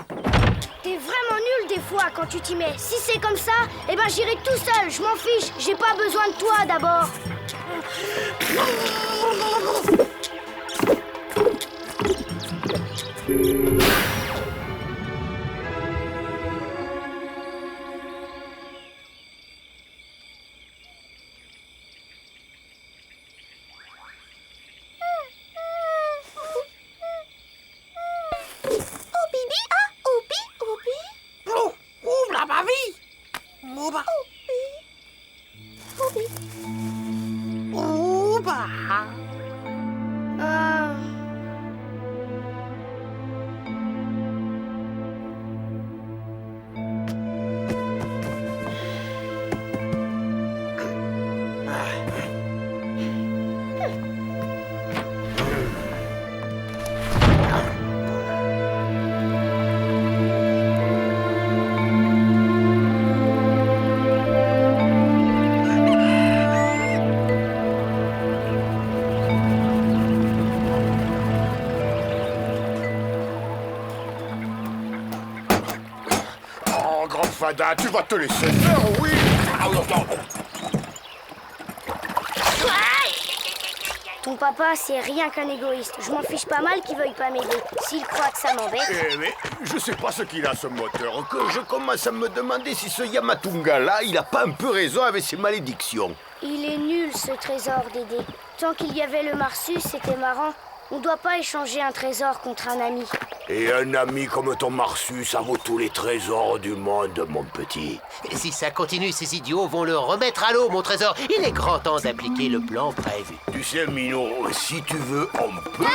T'es vraiment nul des fois quand tu t'y mets. Si c'est comme ça, eh ben j'irai tout seul, je m'en fiche. J'ai pas besoin de toi d'abord. Ah. Oh, grande fada, tu vas te laisser faire, oui. Ton papa, c'est rien qu'un égoïste. Je m'en fiche pas mal qu'il veuille pas m'aider. S'il croit que ça m'embête... Eh mais, je sais pas ce qu'il a, ce moteur, que je commence à me demander si ce Yamatunga-là, il a pas un peu raison avec ses malédictions. Il est nul, ce trésor, Dédé. Tant qu'il y avait le Marsu, c'était marrant. On doit pas échanger un trésor contre un ami. Et un ami comme ton Marsu, ça vaut tous les trésors du monde, mon petit. Et si ça continue, ces idiots vont le remettre à l'eau, mon trésor. Il est grand temps d'appliquer le plan prévu. Tu sais, Minot, si tu veux, on peut...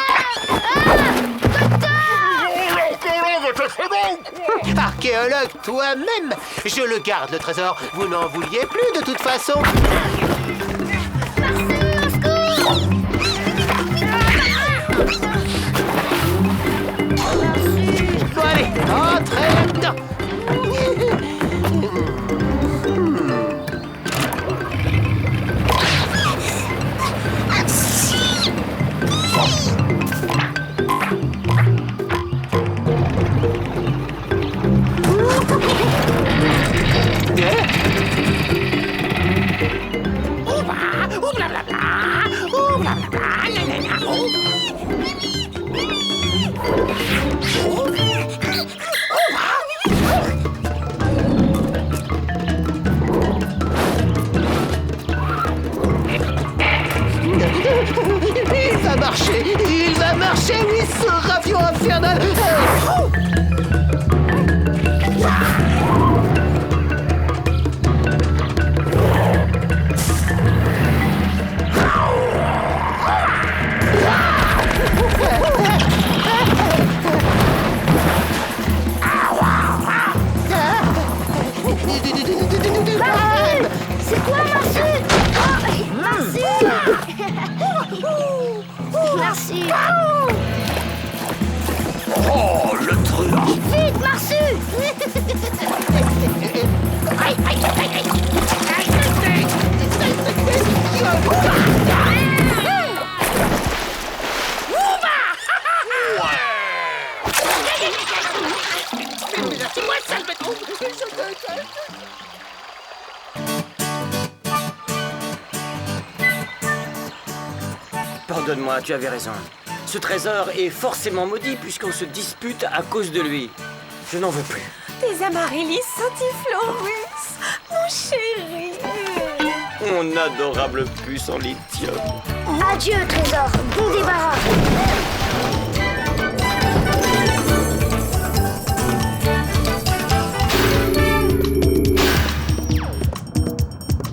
Archéologue, toi-même, je le garde, le trésor. Vous n'en vouliez plus, de toute façon. Bon, allez, entrez là-dedans. Il va marcher, oui, ce ravion infernal. C'est quoi, Marsu? Marsu! Merci. Oh, le truand! Vite, Marsu! Pardonne-moi, tu avais raison. Ce trésor est forcément maudit puisqu'on se dispute à cause de lui. Je n'en veux plus. Tes amaryllis sautiflorus, mon chéri. Mon adorable puce en lithium. Adieu, trésor. Bon débarras.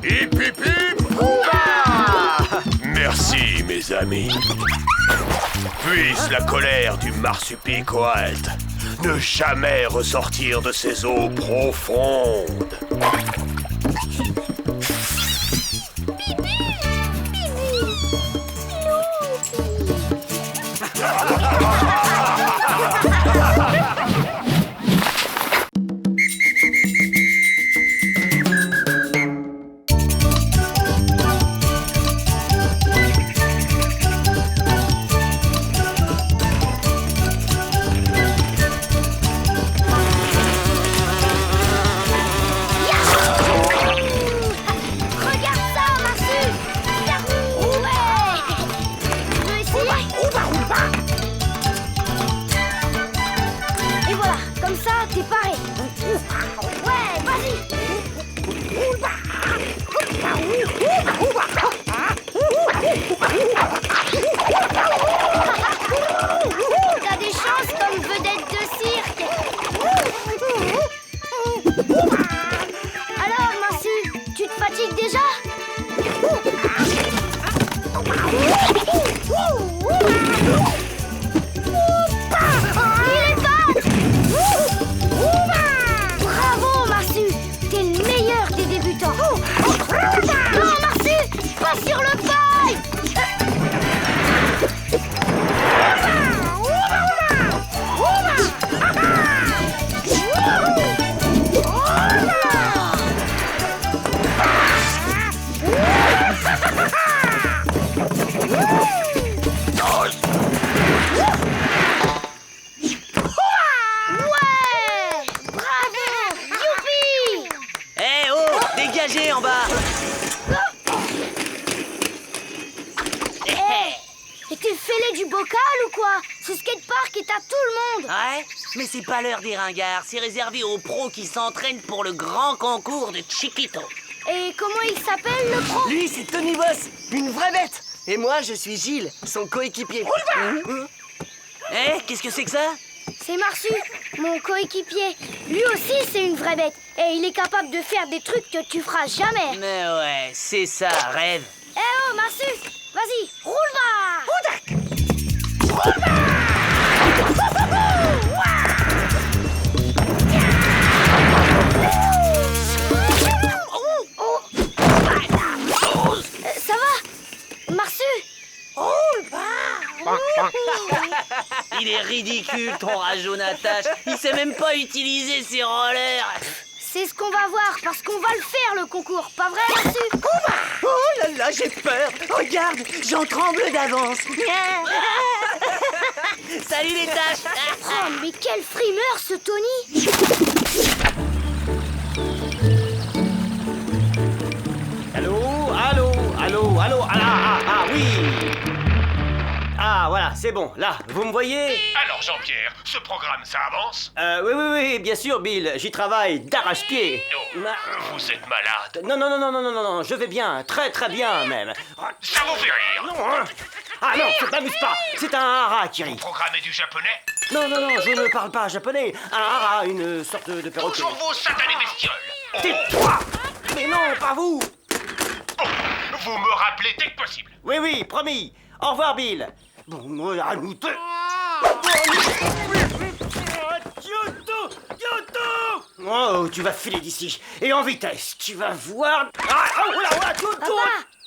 Et la colère du Marsupicoalt. Ne jamais ressortir de ces eaux profondes. T'as des chances comme vedette de cirque. Alors, Marsu, tu te fatigues déjà? Il est pas. Bravo, Marsu, t'es le meilleur des débutants. Non, Marsu, pas sur le paille. Dégagez en bas. Et t'es fêlé du bocal ou quoi? Ce skatepark est à tout le monde. Ouais, mais c'est pas l'heure des ringards, c'est réservé aux pros qui s'entraînent pour le grand concours de Chiquito. Et comment il s'appelle le pro? Lui, c'est Tony Boss, une vraie bête. Et moi, je suis Gilles, son coéquipier. Qu'est-ce que c'est que ça? C'est Marsu, mon coéquipier. Lui aussi, c'est une vraie bête. Et il est capable de faire des trucs que tu feras jamais. Mais ouais, c'est ça, rêve. Eh oh, Marsu, vas-y, roule-va. Ça va, Marsu? Il est ridicule, ton rageau Natache. Il sait même pas utiliser ses rollers. C'est ce qu'on va voir, parce qu'on va le faire, le concours. Pas vrai, Marsu? Oh là là, j'ai peur. Regarde, j'en tremble d'avance. Salut les tâches. Oh, mais quel frimeur, ce Tony! Allô, allô, allô, allô, oui. Ah, voilà, c'est bon. Là, vous me voyez? Alors Jean-Pierre, ce programme, ça avance? Oui, bien sûr, Bill. J'y travaille d'arrache-pied. Oh, vous êtes malade. Non, je vais bien, très bien même. Ça vous fait rire? Non, hein. Ah non, ça t'amuse pas. C'est un harakiri. Programme est du japonais? Non, je ne parle pas japonais. Un hara, une sorte de perroquet. Toujours vos satanés bestioles. Tais-toi! Mais non, pas vous. Bon, vous me rappelez dès que possible. Oui, promis. Au revoir, Bill. Bon, à nous deux. Kyoto! Oh, tu vas filer d'ici. Et en vitesse, tu vas voir... Ah, oh là, tout. Papa!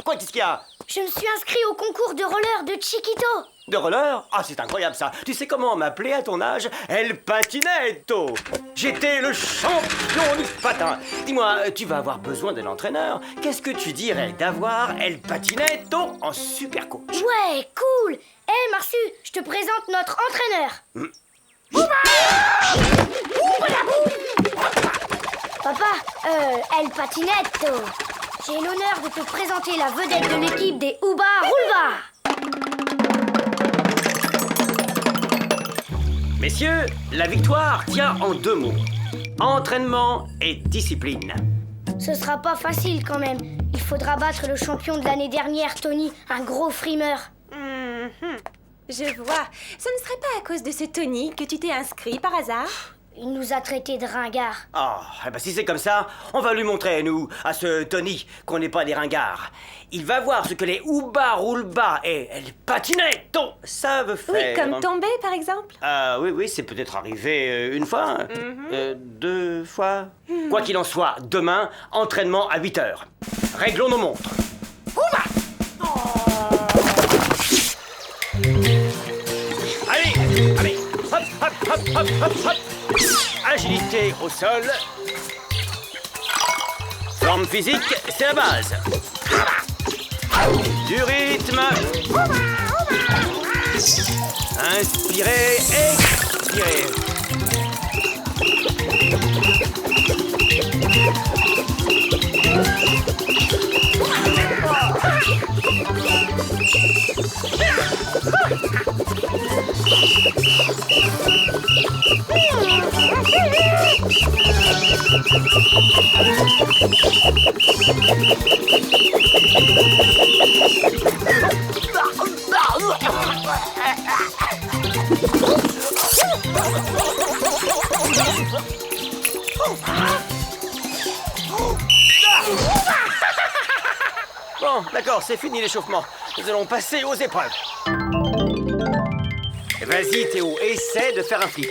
Quoi, qu'est-ce qu'il y a? Je me suis inscrit au concours de roller de Chiquito. De roller? Ah, c'est incroyable ça. Tu sais comment on m'appelait à ton âge? El Patinetto. J'étais le champion du patin. Dis-moi, tu vas avoir besoin d'un entraîneur. Qu'est-ce que tu dirais d'avoir El Patinetto en super coach? Ouais, cool. Eh, Marsu, je te présente notre entraîneur. Papa, El Patinetto. J'ai l'honneur de te présenter la vedette de l'équipe des Ouba Roulva. Messieurs, la victoire tient en 2 mots. Entraînement et discipline. Ce sera pas facile quand même. Il faudra battre le champion de l'année dernière, Tony, un gros frimeur. Je vois. Ce ne serait pas à cause de ce Tony que tu t'es inscrit par hasard? Il nous a traités de ringards. Ah, eh ben si c'est comme ça, on va lui montrer, nous, à ce Tony, qu'on n'est pas des ringards. Il va voir ce que les Ouba Roulba et les patinettes savent faire. Oui, comme tomber, par exemple. Ah oui, c'est peut-être arrivé une fois, deux fois. Quoi qu'il en soit, demain, entraînement à 8h. Réglons nos montres. Allez, hop, hop, hop, hop, hop, hop. Agilité au sol. Forme physique, c'est la base. Du rythme. Inspirez, expirez. Bon, d'accord, c'est fini l'échauffement. Nous allons passer aux épreuves. Vas-y Théo, essaie de faire un flip.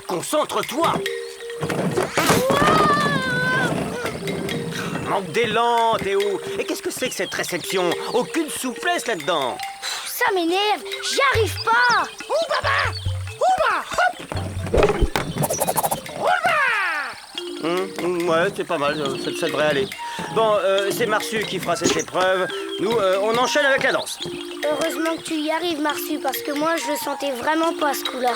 Concentre-toi. Manque d'élan, Théo. Et qu'est-ce que c'est que cette réception? Aucune souplesse là-dedans. Ça m'énerve, j'y arrive pas. Ouais, c'est pas mal, ça devrait aller. Bon, c'est Marsu qui fera cette épreuve. Nous, on enchaîne avec la danse. Heureusement que tu y arrives, Marsu, parce que moi, je le sentais vraiment pas, ce coup-là.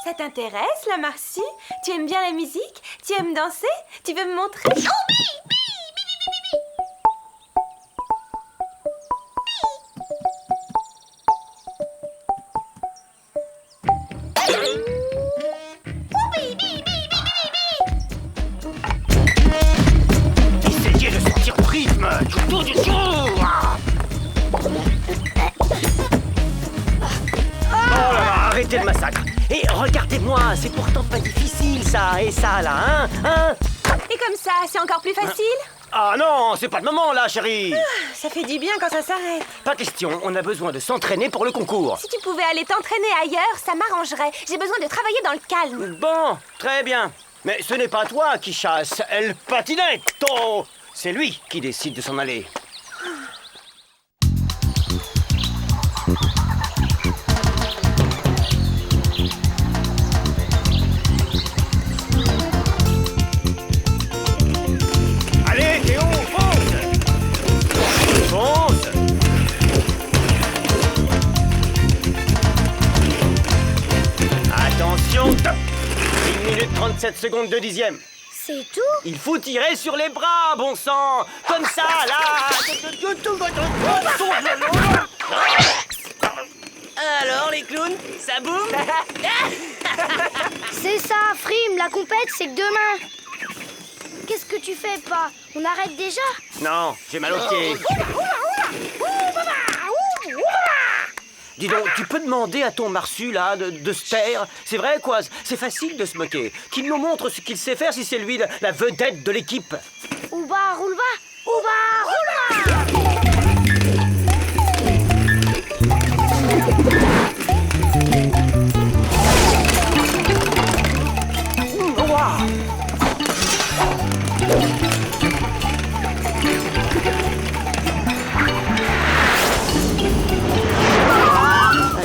Ça t'intéresse, la Marcy? Tu aimes bien la musique? Tu aimes danser? Tu veux me montrer? Essayez de sortir au rythme du tour. Oh là là, arrêtez le massacre. Et regardez-moi, c'est pourtant pas difficile ça et ça là, hein? Et comme ça, c'est encore plus facile? Ah non, c'est pas le moment là, chérie. Ça fait du bien quand ça s'arrête. Pas question, on a besoin de s'entraîner pour le concours. Si tu pouvais aller t'entraîner ailleurs, ça m'arrangerait. J'ai besoin de travailler dans le calme. Bon, très bien. Mais ce n'est pas toi qui chasse El Patinetto. C'est lui qui décide de s'en aller. Allez, Théo, fonce! Fonce! Attention, top! 1 minute 37 secondes de dixième. C'est tout? Il faut tirer sur les bras, bon sang! Comme ça, là! Alors, les clowns, ça boum? C'est ça, Frime, la compète, c'est que demain. Qu'est-ce que tu fais, pas? On arrête déjà? Non, j'ai mal au pied. Dis donc, tu peux demander à ton Marsu, là, de se taire? C'est vrai, quoi? C'est facile de se moquer. Qu'il nous montre ce qu'il sait faire si c'est lui la vedette de l'équipe. Ouba, roule-va! Ouba, roule-va!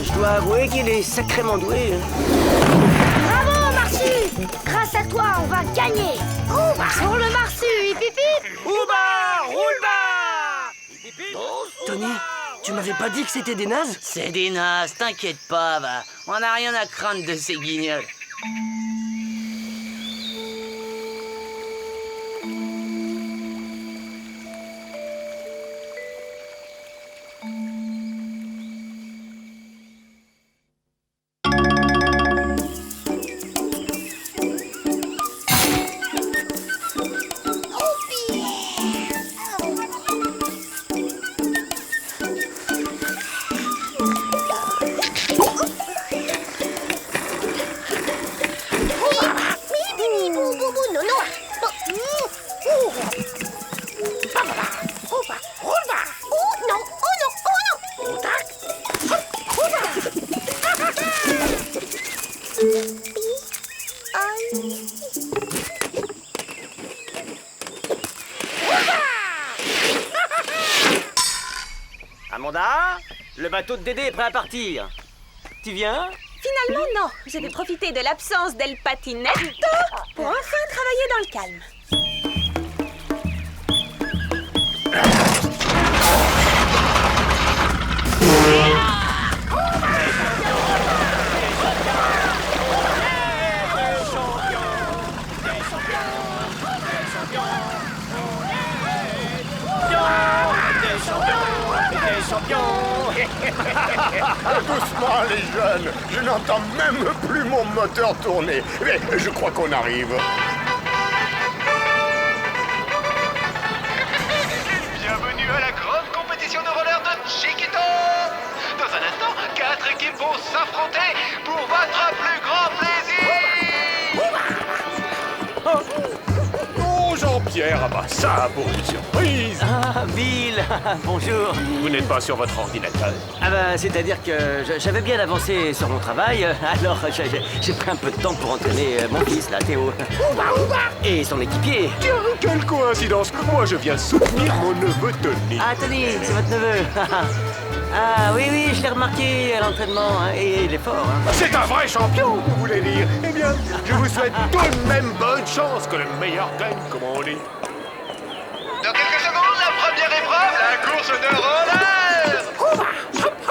Je dois avouer qu'il est sacrément doué. Bravo, Marsu! Grâce à toi, on va gagner! Ouba! Sur le Marsu, hip hip hip! Ouba, roule-ba! Tony, tu m'avais pas dit que c'était des nazes? C'est des nazes, t'inquiète pas, va. On n'a rien à craindre de ces guignols. Amanda, le bateau de Dédé est prêt à partir. Tu viens? Finalement, non. Je vais profiter de l'absence d'El Patinetto pour enfin travailler dans le calme. Doucement, les jeunes. Je n'entends même plus mon moteur tourner. Mais je crois qu'on arrive. Bienvenue à la grande compétition de roller de Chiquito. Dans un instant, 4 équipes vont s'affronter pour votre plus grand plaisir. Oh, Jean-Pierre, ah bah ça, pour une surprise. Ah, Bill. Bonjour. Vous n'êtes pas sur votre ordinateur? Ah bah, c'est-à-dire que j'avais bien avancé sur mon travail, alors j'ai pris un peu de temps pour entraîner mon fils, là, Théo. Et son équipier. Tiens, quelle coïncidence. Moi, je viens soutenir mon neveu Tony. Ah, Tony, c'est votre neveu. Ah, oui, je l'ai remarqué à l'entraînement, hein, et il est fort. Hein. C'est un vrai champion, vous voulez dire? Eh bien, je vous souhaite tout de même bonne chance, que le meilleur gagne, comme on dit. Dans quelques secondes, la première épreuve, la course de roller.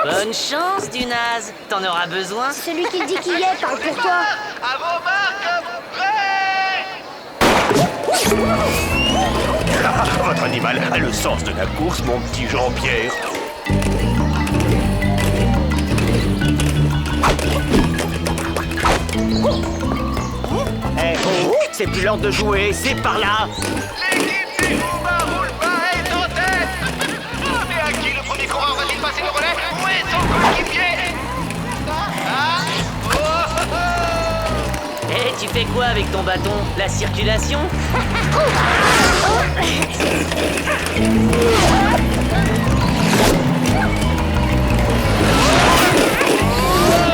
Bonne chance, du naze. T'en auras besoin. Celui qui dit qu'il y est parle pour toi. À vos marques, prêts. Votre animal a le sens de la course, mon petit Jean-Pierre. Eh, c'est plus l'heure de jouer, c'est par là. L'équipe des Oompa Loompa est en tête. Mais à qui le premier coureur va-t-il passer le relais? Où est son coéquipier? Eh, tu fais quoi avec ton bâton? La circulation?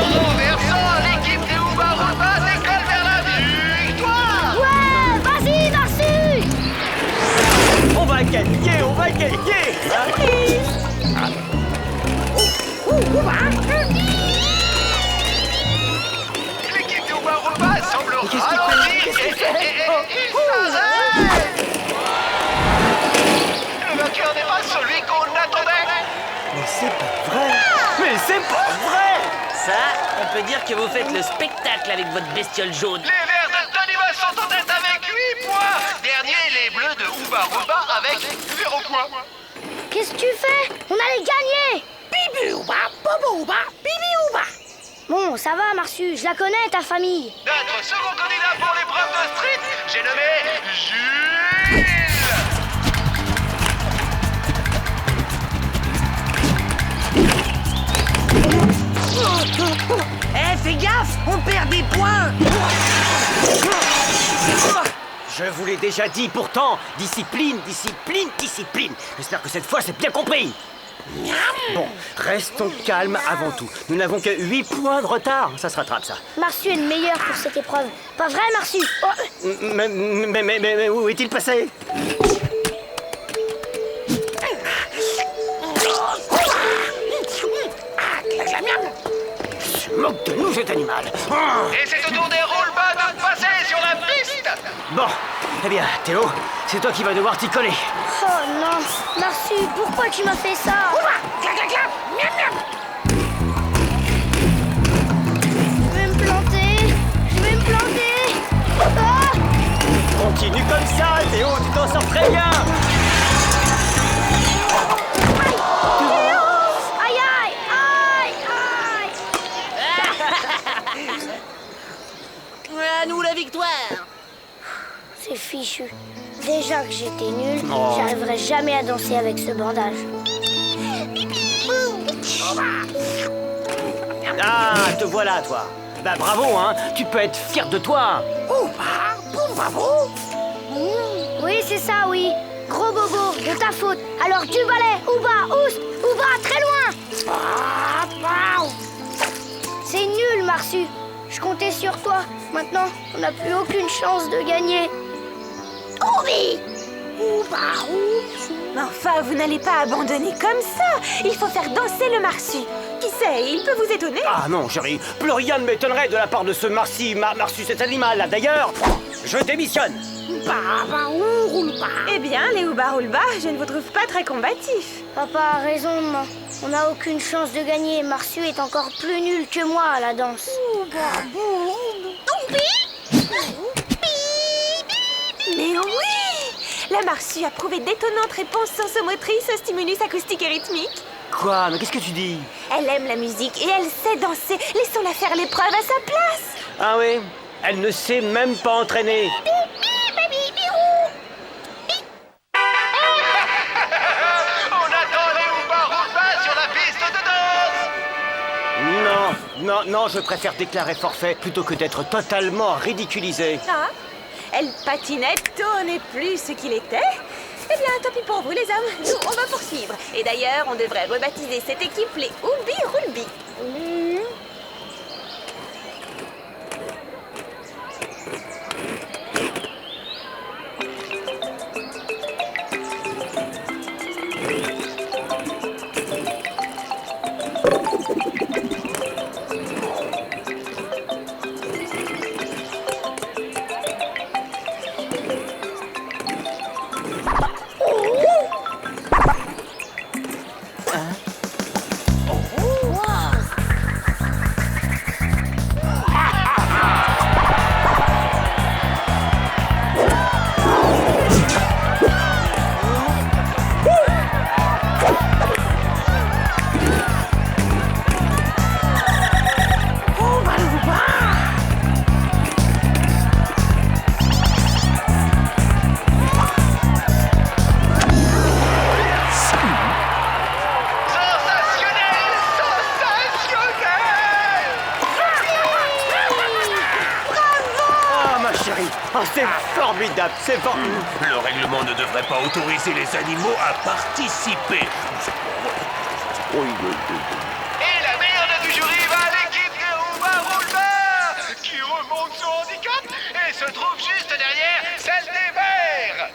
Renversant, l'équipe des Oompa Loompa décolle vers la victoire. Ouais, vas-y, Marsu. On va gagner. L'équipe des Oompa Loompa semble ralentir et s'arrête. Le vainqueur n'est pas celui qu'on attendait. Mais c'est pas vrai. Ça, on peut dire que vous faites le spectacle avec votre bestiole jaune. Les Verts de Tony sont en tête avec 8 points. Dernier, les Bleus de Oompa Loompa avec 0 points. Qu'est-ce que tu fais? On allait gagner. Bon, ça va, Marsu. Je la connais, ta famille. Notre second candidat pour l'épreuve de street, j'ai nommé Jules. Eh, fais gaffe, on perd des points. Je vous l'ai déjà dit pourtant. Discipline. J'espère que cette fois c'est bien compris. Bon, restons calmes avant tout. Nous n'avons que 8 points de retard. Ça se rattrape, ça. Marsu est le meilleur pour cette épreuve. Pas vrai, Marsu? Oh. Mais où est-il passé? Se moque de nous, cet animal. Et c'est au tour des Rollbats de passer sur la piste. Bon, eh bien, Théo, c'est toi qui vas devoir t'y coller. Oh non, Marsu, pourquoi tu m'as fait ça? Je vais me planter. Ah. Continue comme ça, Théo, tu t'en sors très bien. Aïe. À nous la victoire. C'est fichu. Déjà que j'étais nulle, j'arriverai jamais à danser avec ce bandage. Ah, te voilà, toi. Bah bravo, hein, tu peux être fier de toi. Oui, c'est ça, oui. Gros bobo, de ta faute. Alors du balai, Ouba, oust, Ouba, très loin. C'est nul, Marsu. Je comptais sur toi. Maintenant, on n'a plus aucune chance de gagner. Oubi! Enfin, Oh, vous n'allez pas abandonner comme ça. Il faut faire danser le marsu. Qui sait, il peut vous étonner. Ah non, chérie, plus rien ne m'étonnerait de la part de ce marsu, cet animal-là. D'ailleurs, je démissionne. Eh bien, les Ouba-Roulba, je ne vous trouve pas très combatifs. Papa a raison, maman. On n'a aucune chance de gagner. Marsu est encore plus nul que moi à la danse. Mais oui! La Marsu a prouvé d'étonnantes réponses sensomotrices au stimulus acoustique et rythmique. Quoi? Mais qu'est-ce que tu dis? Elle aime la musique et elle sait danser. Laissons-la faire l'épreuve à sa place. Ah oui? Elle ne s'est même pas entraînée. On attend les Ouba-Roulba sur la piste de danse. Non, je préfère déclarer forfait plutôt que d'être totalement ridiculisé. Ah, elle patinait, tout n'est plus ce qu'il était. Eh bien, tant pis pour vous les hommes, nous on va poursuivre. Et d'ailleurs, on devrait rebaptiser cette équipe les Oubi-Roulbi. Oh, c'est formidable, c'est formidable. Le règlement ne devrait pas autoriser les animaux à participer. Et la meilleure du jury va à l'équipe des Ouba-Roulba, qui remonte son handicap et se trouve juste derrière celle des Verts.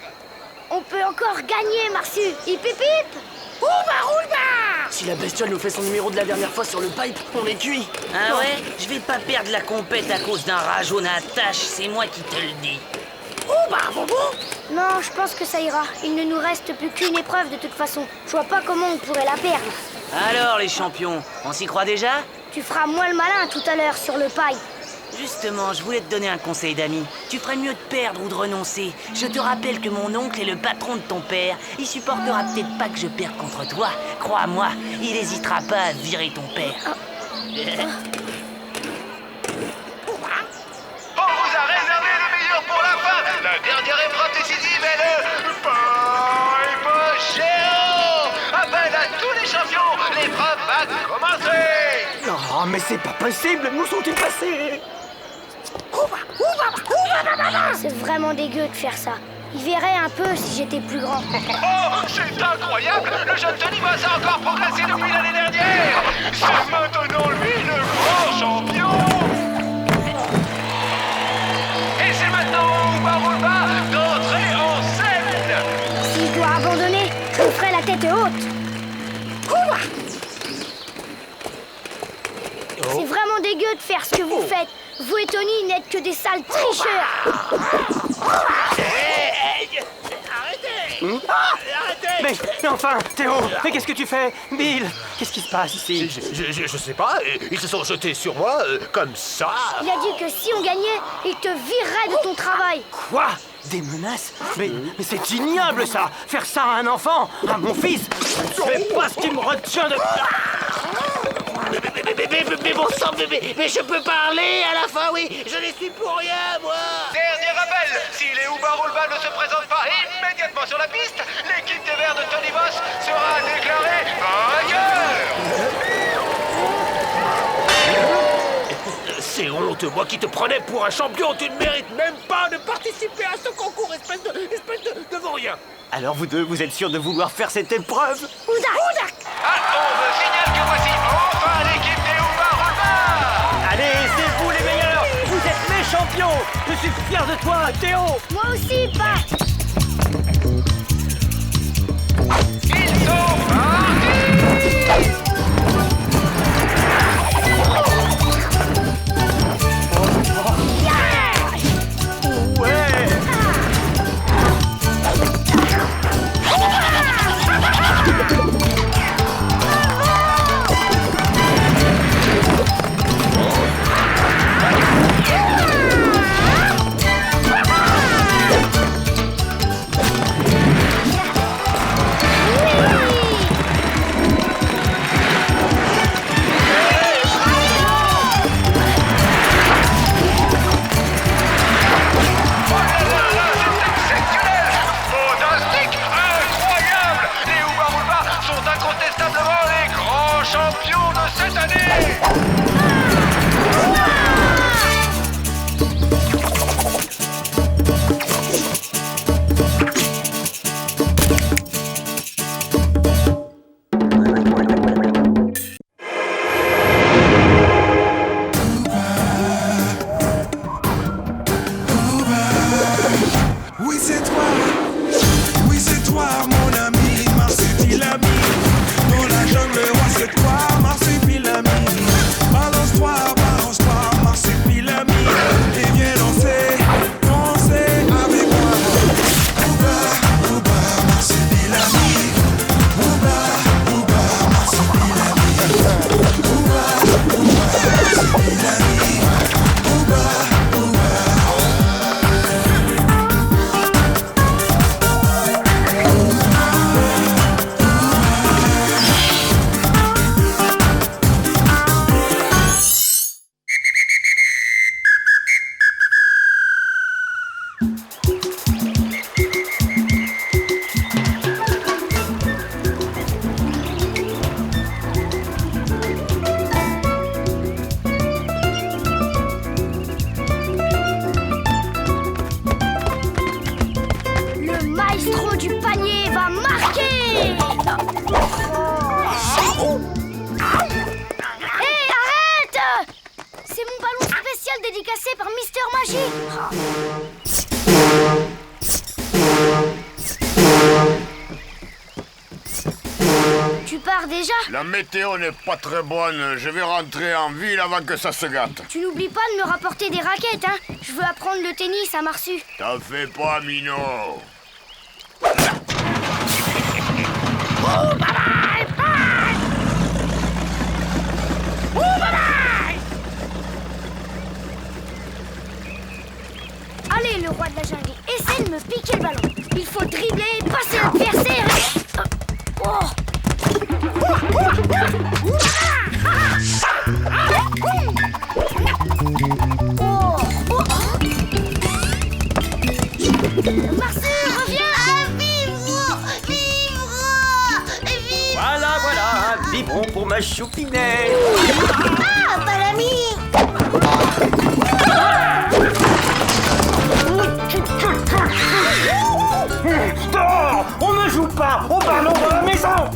On peut encore gagner, Marsu. Hip hip hip. Si la bestiole nous fait son numéro de la dernière fois sur le pipe, on est cuit. Ah ouais? Je vais pas perdre la compète à cause d'un rageau Natache, c'est moi qui te le dis. Non, je pense que ça ira. Il ne nous reste plus qu'une épreuve de toute façon. Je vois pas comment on pourrait la perdre. Alors les champions, on s'y croit déjà? Tu feras moins le malin tout à l'heure sur le paille. Justement, je voulais te donner un conseil d'ami. Tu ferais mieux de perdre ou de renoncer. Je te rappelle que mon oncle est le patron de ton père. Il supportera peut-être pas que je perde contre toi. Crois-moi, il hésitera pas à virer ton père. On vous a réservé le meilleur pour la fin. La dernière épreuve décisive est le pipe géant. Appel à tous les champions. L'épreuve va commencer. Oh, mais c'est pas possible, nous sont-ils passés? C'est vraiment dégueu de faire ça. Il verrait un peu si j'étais plus grand. Oh, c'est incroyable. Le jeune Tony Boss a encore progressé depuis l'année dernière. C'est maintenant lui le grand champion. Et c'est maintenant au Ouba-Roulba d'entrer en scène. Si je dois abandonner, je me ferai la tête haute. C'est vraiment dégueu de faire ce que vous faites. Vous et Tony n'êtes que des sales tricheurs. Mais enfin, Théo, mais qu'est-ce que tu fais? Bill, qu'est-ce qui se passe ici? Je sais pas, ils se sont jetés sur moi comme ça. Il a dit que si on gagnait, il te virerait de ton travail. Quoi? Des menaces? Mais c'est ignoble ça! Faire ça à un enfant, à mon fils! C'est pas ce qui me retient de... Mais bon sang, mais je peux parler à la fin, oui. Je n'y suis pour rien, moi. Dernier rappel, si les Ouba-Roulba ne se présentent pas immédiatement sur la piste, l'équipe des Verts de Tony Boss sera déclarée vainqueur. C'est honte, moi qui te prenais pour un champion, tu ne mérites même pas de participer à ce concours, espèce de vaurien. Alors vous deux, vous êtes sûrs de vouloir faire cette épreuve? Oudak. Ah, on me signale que voici enfin l'équipe des Ouba-Roulba. Allez, c'est vous les meilleurs! Vous êtes mes champions! Je suis fier de toi, Théo! Moi aussi, Pat. Il cette année. Oui c'est toi mon ami, Marsupilami. Dans la jungle, ouais c'est toi, Marsupilami. Balance-toi, Marsupilami. Et viens danser, danser avec moi. Ouba, ouba, Marsupilami. Ouba, ouba, Marsupilami. Ouba, ouba, Marsupilami. Ouba, ouba. Le maestro du panier va marquer. Hé, arrête! C'est mon ballon spécial dédicacé par Mister Magic. Tu pars déjà? La météo n'est pas très bonne. Je vais rentrer en ville avant que ça se gâte. Tu n'oublies pas de me rapporter des raquettes, hein? Je veux apprendre le tennis à Marsu. T'en fais pas, Minot. Allez, le roi de la jungle, essaie de me piquer le ballon. Il faut dribbler, passer l'adversaire. Oh. Marsu, reviens! Voilà, voilà, biberon pour ma choupinette. Ah, Palami! Dehors! On ne joue pas au ballon dans la maison.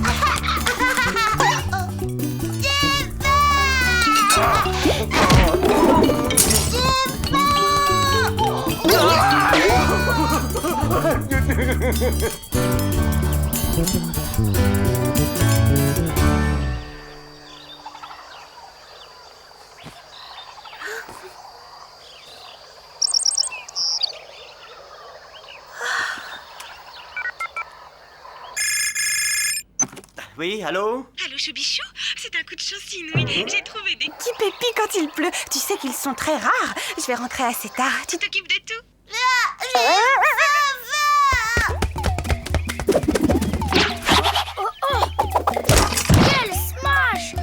Oui, allô? Allô, Choubichou? C'est un coup de chance inouï. J'ai trouvé des petits pépis quand il pleut. Tu sais qu'ils sont très rares. Je vais rentrer assez tard. Tu t'occupes de tout? Quel smash!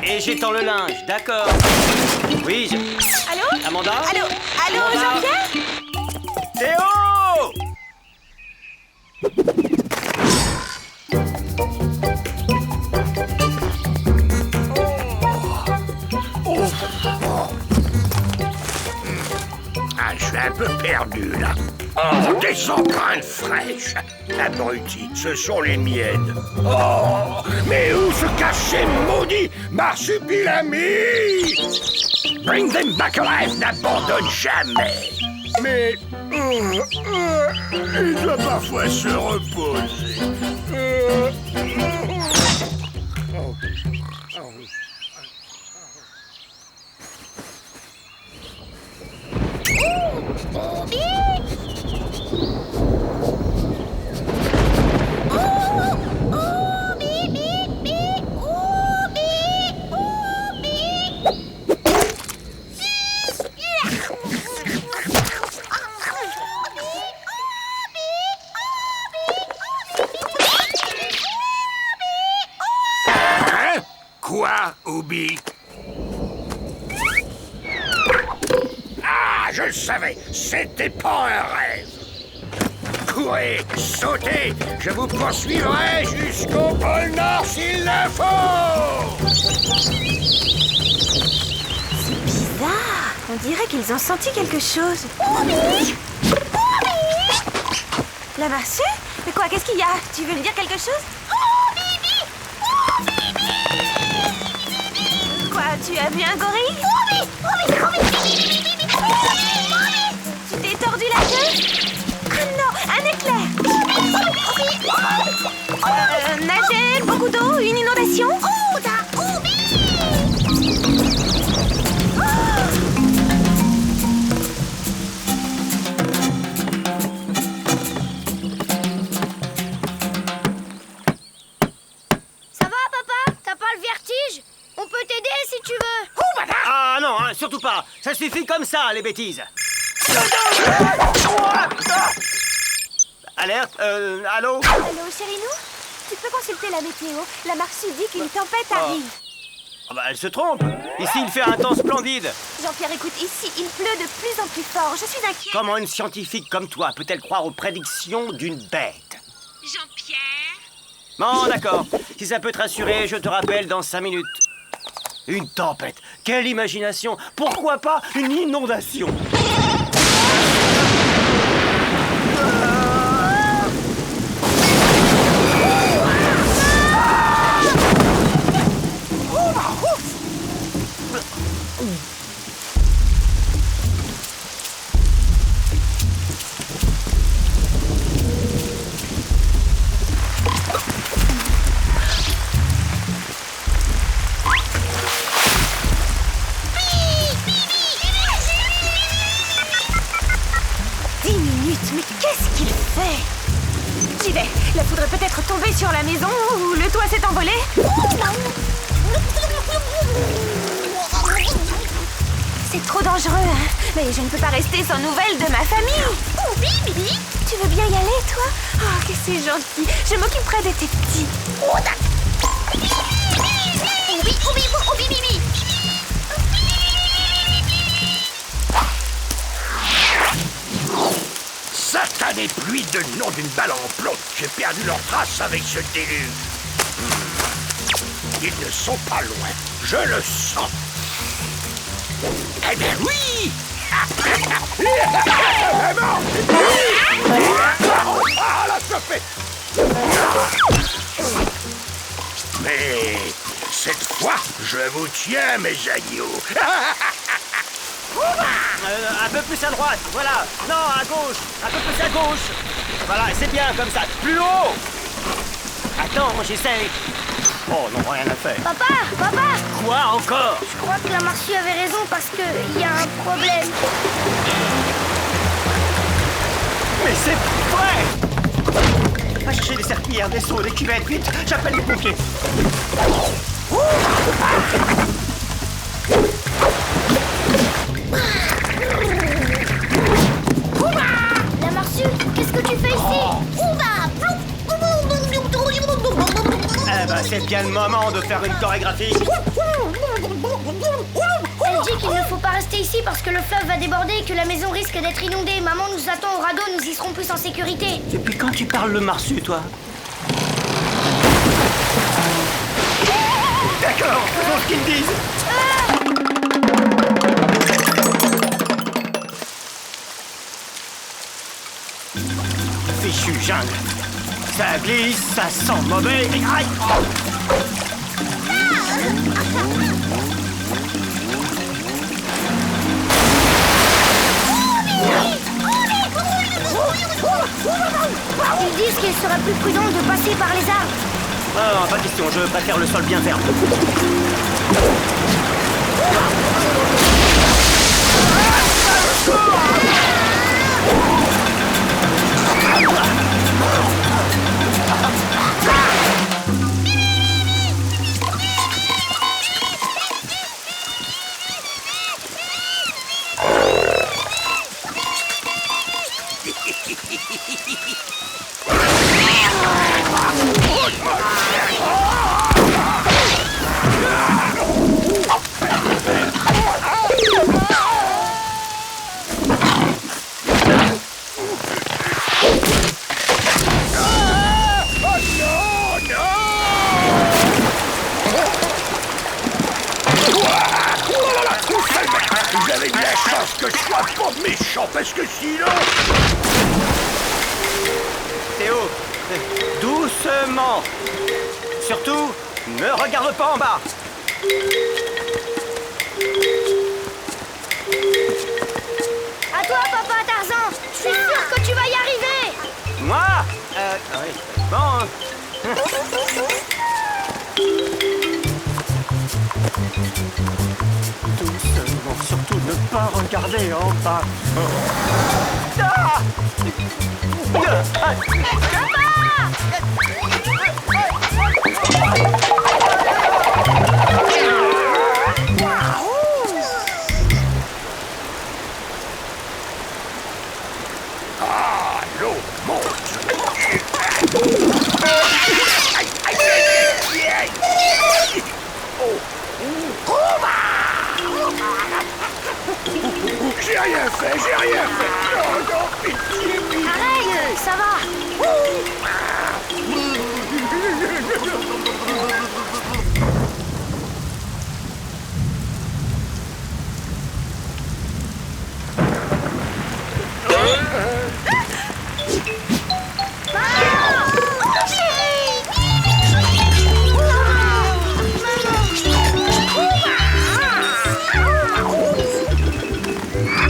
Et j'étends le linge, d'accord. Oui, Allô? Amanda? Allô? Allô, Amanda? Jean-Pierre? Théo! Ah, je suis un peu perdu, là. Oh, des empreintes fraîches. Abruti, ce sont les miennes. Oh, mais où se cache ces maudits marsupilamis? Bring them back alive n'abandonne jamais. Mais il doit parfois se reposer. Hein? Quoi, Oubi? Ah, je le savais, c'était pas un rêve. courez, sautez, je vous poursuivrai jusqu'au pôle Nord s'il le faut. Bizarre. On dirait qu'ils ont senti quelque chose. La marsue? Mais quoi, qu'est-ce qu'il y a? Tu veux me dire quelque chose? Quoi, tu as vu un gorille? Tu t'es tordu la queue? Ah non, un éclair! Nager, beaucoup d'eau, une inondation? Ça va, papa? T'as pas le vertige? On peut t'aider si tu veux. Ah non, hein, surtout pas. Ça suffit comme ça, les bêtises. Alerte, allô? Allô, Chérinou? Tu peux consulter la météo? La marsue dit qu'une tempête arrive. Ah bah, elle se trompe. Ici, il fait un temps splendide. Jean-Pierre, écoute, ici, il pleut de plus en plus fort. Je suis inquiète. Comment une scientifique comme toi peut-elle croire aux prédictions d'une bête? Jean-Pierre? Bon, d'accord. Si ça peut te rassurer, je te rappelle dans 5 minutes. Une tempête. Quelle imagination. Pourquoi pas une inondation? La foudre est peut-être tombée sur la maison ou le toit s'est envolé. C'est trop dangereux, hein. Mais je ne peux pas rester sans nouvelles de ma famille. Tu veux bien y aller, toi? Oh, que c'est gentil. Je m'occuperai de tes petits. Satanée pluie de nom d'une balle en plomb. J'ai perdu leur trace avec ce déluge. Ils ne sont pas loin. Je le sens. Eh bien oui. Vraiment. Ah, la chopée. Mais cette fois, je vous tiens, mes agneaux. Un peu plus à droite, voilà. Non, à gauche. Un peu plus à gauche. Voilà, c'est bien comme ça. Plus haut. Attends, j'essaye. Oh non, rien à faire. Papa! Quoi encore? Je crois que la marsue avait raison parce qu'il y a un problème. Mais c'est vrai! Va chercher des serpillères, des seaux, des cuvettes, vite! J'appelle les pompiers! La marsue, qu'est-ce que tu fais ici? Eh ben, c'est bien le moment de faire une chorégraphie! Elle dit qu'il ne faut pas rester ici parce que le fleuve va déborder et que la maison risque d'être inondée. Maman nous attend au radeau, nous y serons plus en sécurité. Depuis quand tu parles le marsu, toi? D'accord, faisons ce qu'ils disent! Fichu jungle! Ça glisse, ça sent mauvais! Aïe! Ils disent qu'il serait plus prudent de passer par les arbres. Non, pas question, je préfère le sol bien ferme. trop méchant parce que sinon... Théo, doucement. Surtout, ne regarde pas en bas. À toi, papa Tarzan. Je suis sûr que tu vas y arriver. Moi oui. Bon. Doucement, surtout ne pas regarder en bas. Ah, l'eau monte. J'ai rien fait, j'ai rien fait. Non, non, pitié, pitié. Arrête, ça va.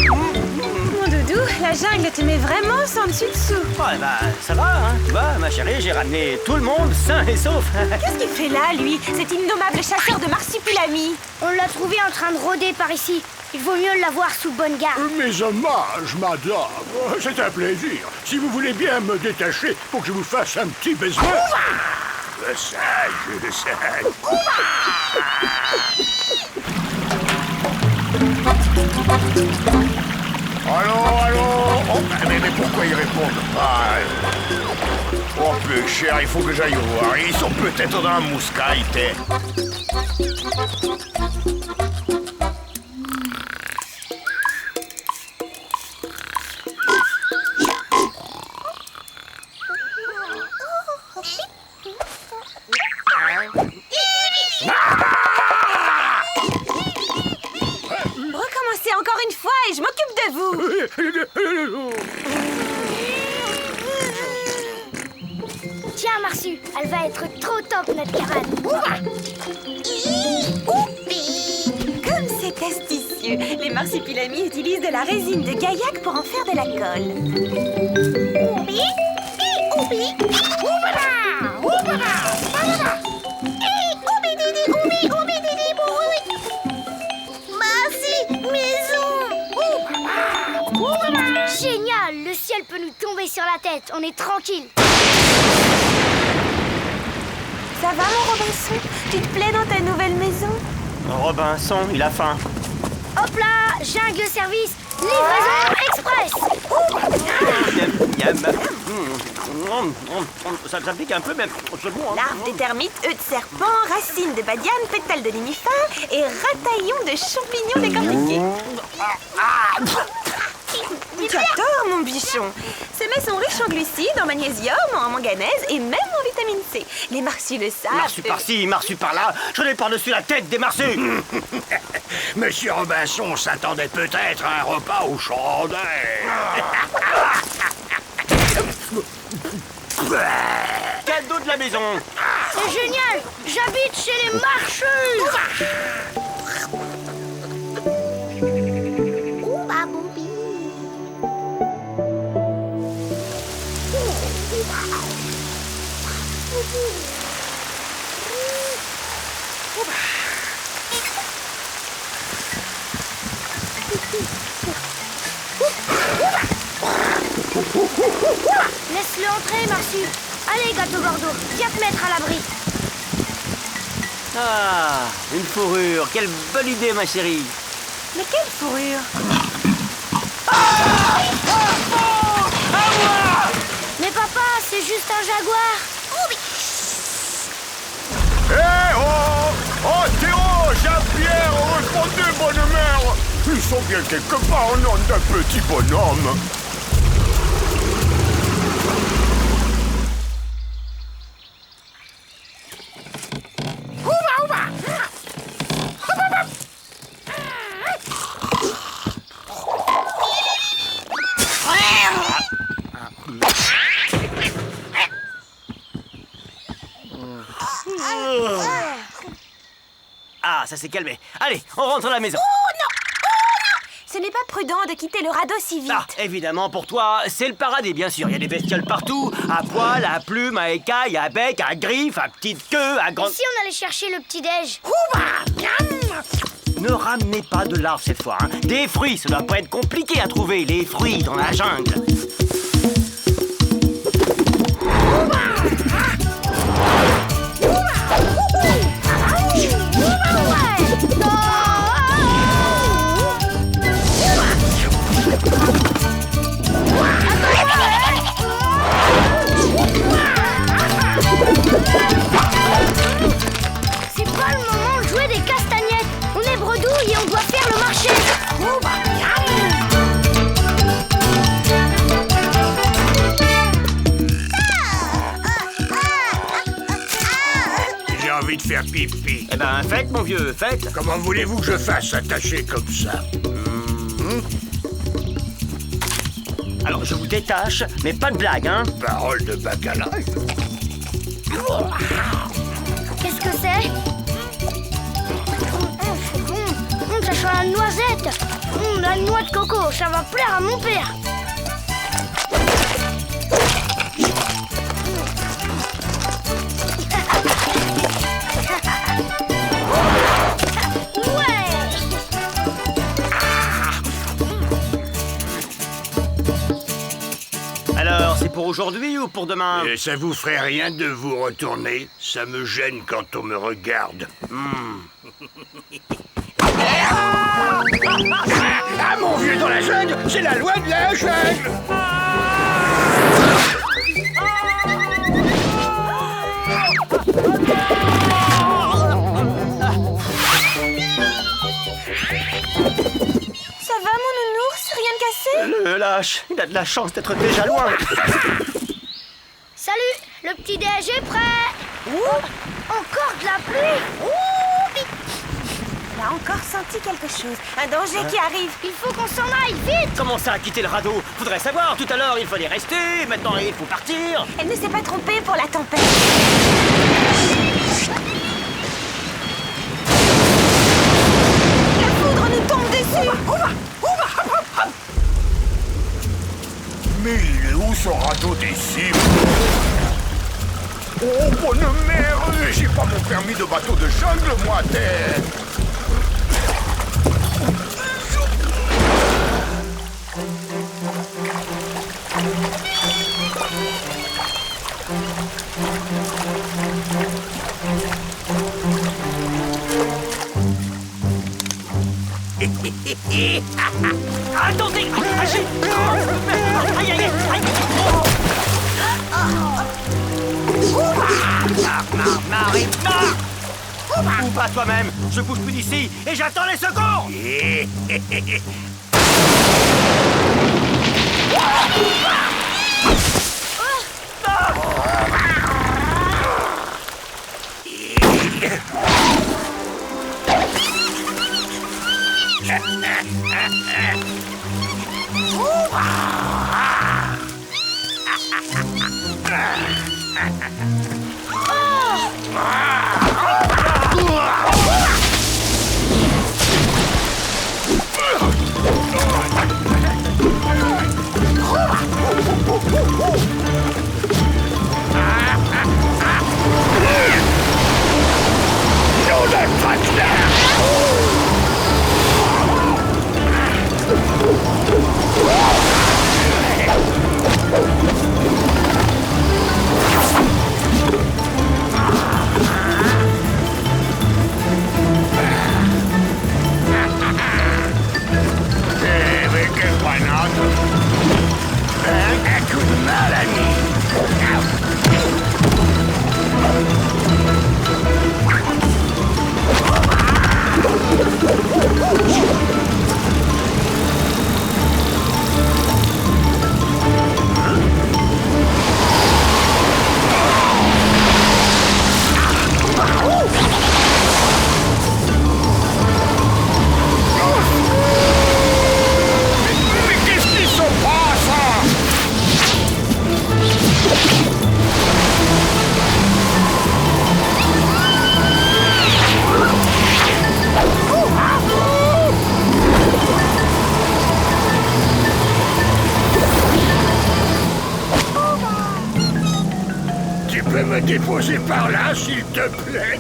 Mon doudou, la jungle te met vraiment sans dessus-dessous. Ouais, bah, ça va, hein. Tu vois, ma chérie, j'ai ramené tout le monde sain et sauf. Qu'est-ce qu'il fait là, lui, cet innommable chasseur de marsupilami? On l'a trouvé en train de rôder par ici. Il vaut mieux l'avoir sous bonne garde. Mes hommages, madame. C'est un plaisir. Si vous voulez bien me détacher pour que je vous fasse un petit baiser. Le sage, le sage. Allô. Oh, mais pourquoi ils répondent pas? Oh, peu cher, il faut que j'aille voir. Ils sont peut-être dans la mouscaille. Recommencez encore une fois et je m'occupe de vous. Tiens, Marsu, elle va être trop top, notre cabane. Comme c'est astucieux, les marsupilamis utilisent de la résine de gaillac pour en faire de la colle. Génial, le ciel peut nous tomber sur la tête, on est tranquille. Ça va, mon Robinson? Tu te plais dans ta nouvelle maison? Robinson, il a faim. Hop là, jungle service, livraison express. Ça pique un peu, mais c'est bon. Larves de termites, œufs de serpent, racines de badiane, pétales de nénuphar et rataillons de champignons décortiqués. Tu as tort, mon bichon. Ces mets sont riches en glucides, en magnésium, en manganèse et même en vitamine C. Les marsus le savent. Marsu par-ci, marsu par-là, j'en ai par-dessus la tête des marsus. Monsieur Robinson s'attendait peut-être à un repas aux chandelles. Cadeau de la maison. C'est génial, j'habite chez les marchus. Laisse-le entrer, Marsu. Allez, gâteau Gordo, viens te mettre à l'abri. Ah, une fourrure. Quelle bonne idée, ma chérie. Mais quelle fourrure? Mais papa, c'est juste un jaguar. Hé, oh, Théo, Jean-Pierre, répondez, bonne mère. Ils sont bien quelque part au nom d'un petit bonhomme. Ah, ça s'est calmé. Allez, on rentre à la maison. Ce n'est pas prudent de quitter le radeau si vite. Ah, évidemment, pour toi, c'est le paradis, bien sûr. Il y a des bestioles partout, à poil, à plumes, à écailles, à bec, à griffes, à petite queue, à grande... Et si on allait chercher le petit-déj? Ne ramenez pas de larves cette fois, hein. Des fruits, ça doit pas être compliqué à trouver, les fruits dans la jungle. C'est pas le moment de jouer des castagnettes. On est bredouille et on doit faire le marché. J'ai envie de faire pipi. Eh ben, faites, mon vieux, faites. Comment voulez-vous que je fasse attaché comme ça? Alors, je vous détache, mais pas de blague, hein. Parole de bacala. Qu'est-ce que c'est? Ça sent la noisette. La noix de coco, ça va plaire à mon père. Alors, c'est pour aujourd'hui ou pour demain? Et ça vous ferait rien de vous retourner? Ça me gêne quand on me regarde. Ah, mon vieux dans la jungle, c'est la loi de la jungle. Ça va, mon nounours? Rien de cassé? Le lâche, il a de la chance d'être déjà loin. Salut, le petit-déj est prêt. Encore de la pluie. Il a encore senti quelque chose. Un danger qui arrive. Il faut qu'on s'en aille, vite. Comment ça, quitter le radeau? Faudrait savoir, tout à l'heure il fallait rester, maintenant il faut partir. Elle ne s'est pas trompée pour la tempête. La foudre nous tombe dessus. Mais il est où ce radeau des cimes? Oh, bonne mère! J'ai pas mon permis de bateau de jungle, moi, tête! Attendez! Agis! Aïe, aïe, aïe! Ou pas toi-même! Je bouge plus d'ici et j'attends les secours! déposer par là, s'il te plaît?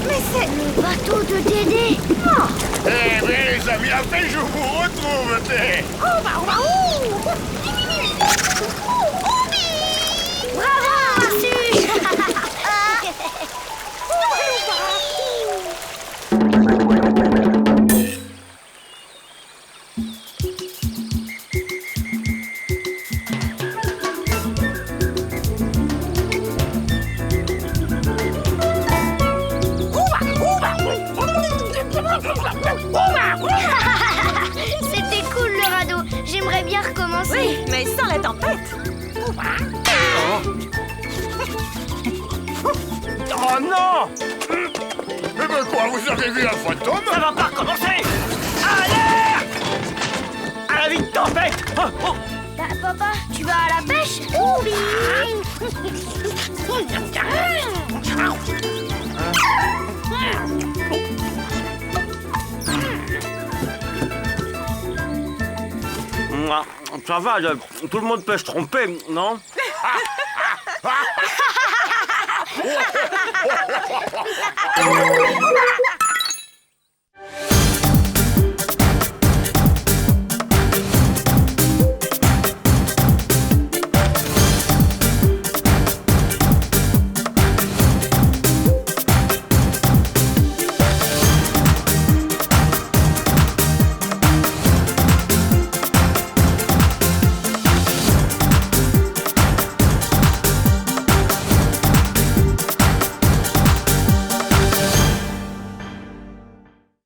Mais c'est... Le bateau de Dédé. Eh bien, les amis, enfin, je vous retrouve, t'es. Bravo, Marsu. C'était cool le radeau. J'aimerais bien recommencer. Oui, mais sans la tempête. Oh non! Mais quoi, vous avez vu un fantôme? Ça va pas recommencer! Alerte! À la vite tempête! Oh, oh. Bah, papa, tu vas à la pêche? Ça va, tout le monde peut se tromper, non?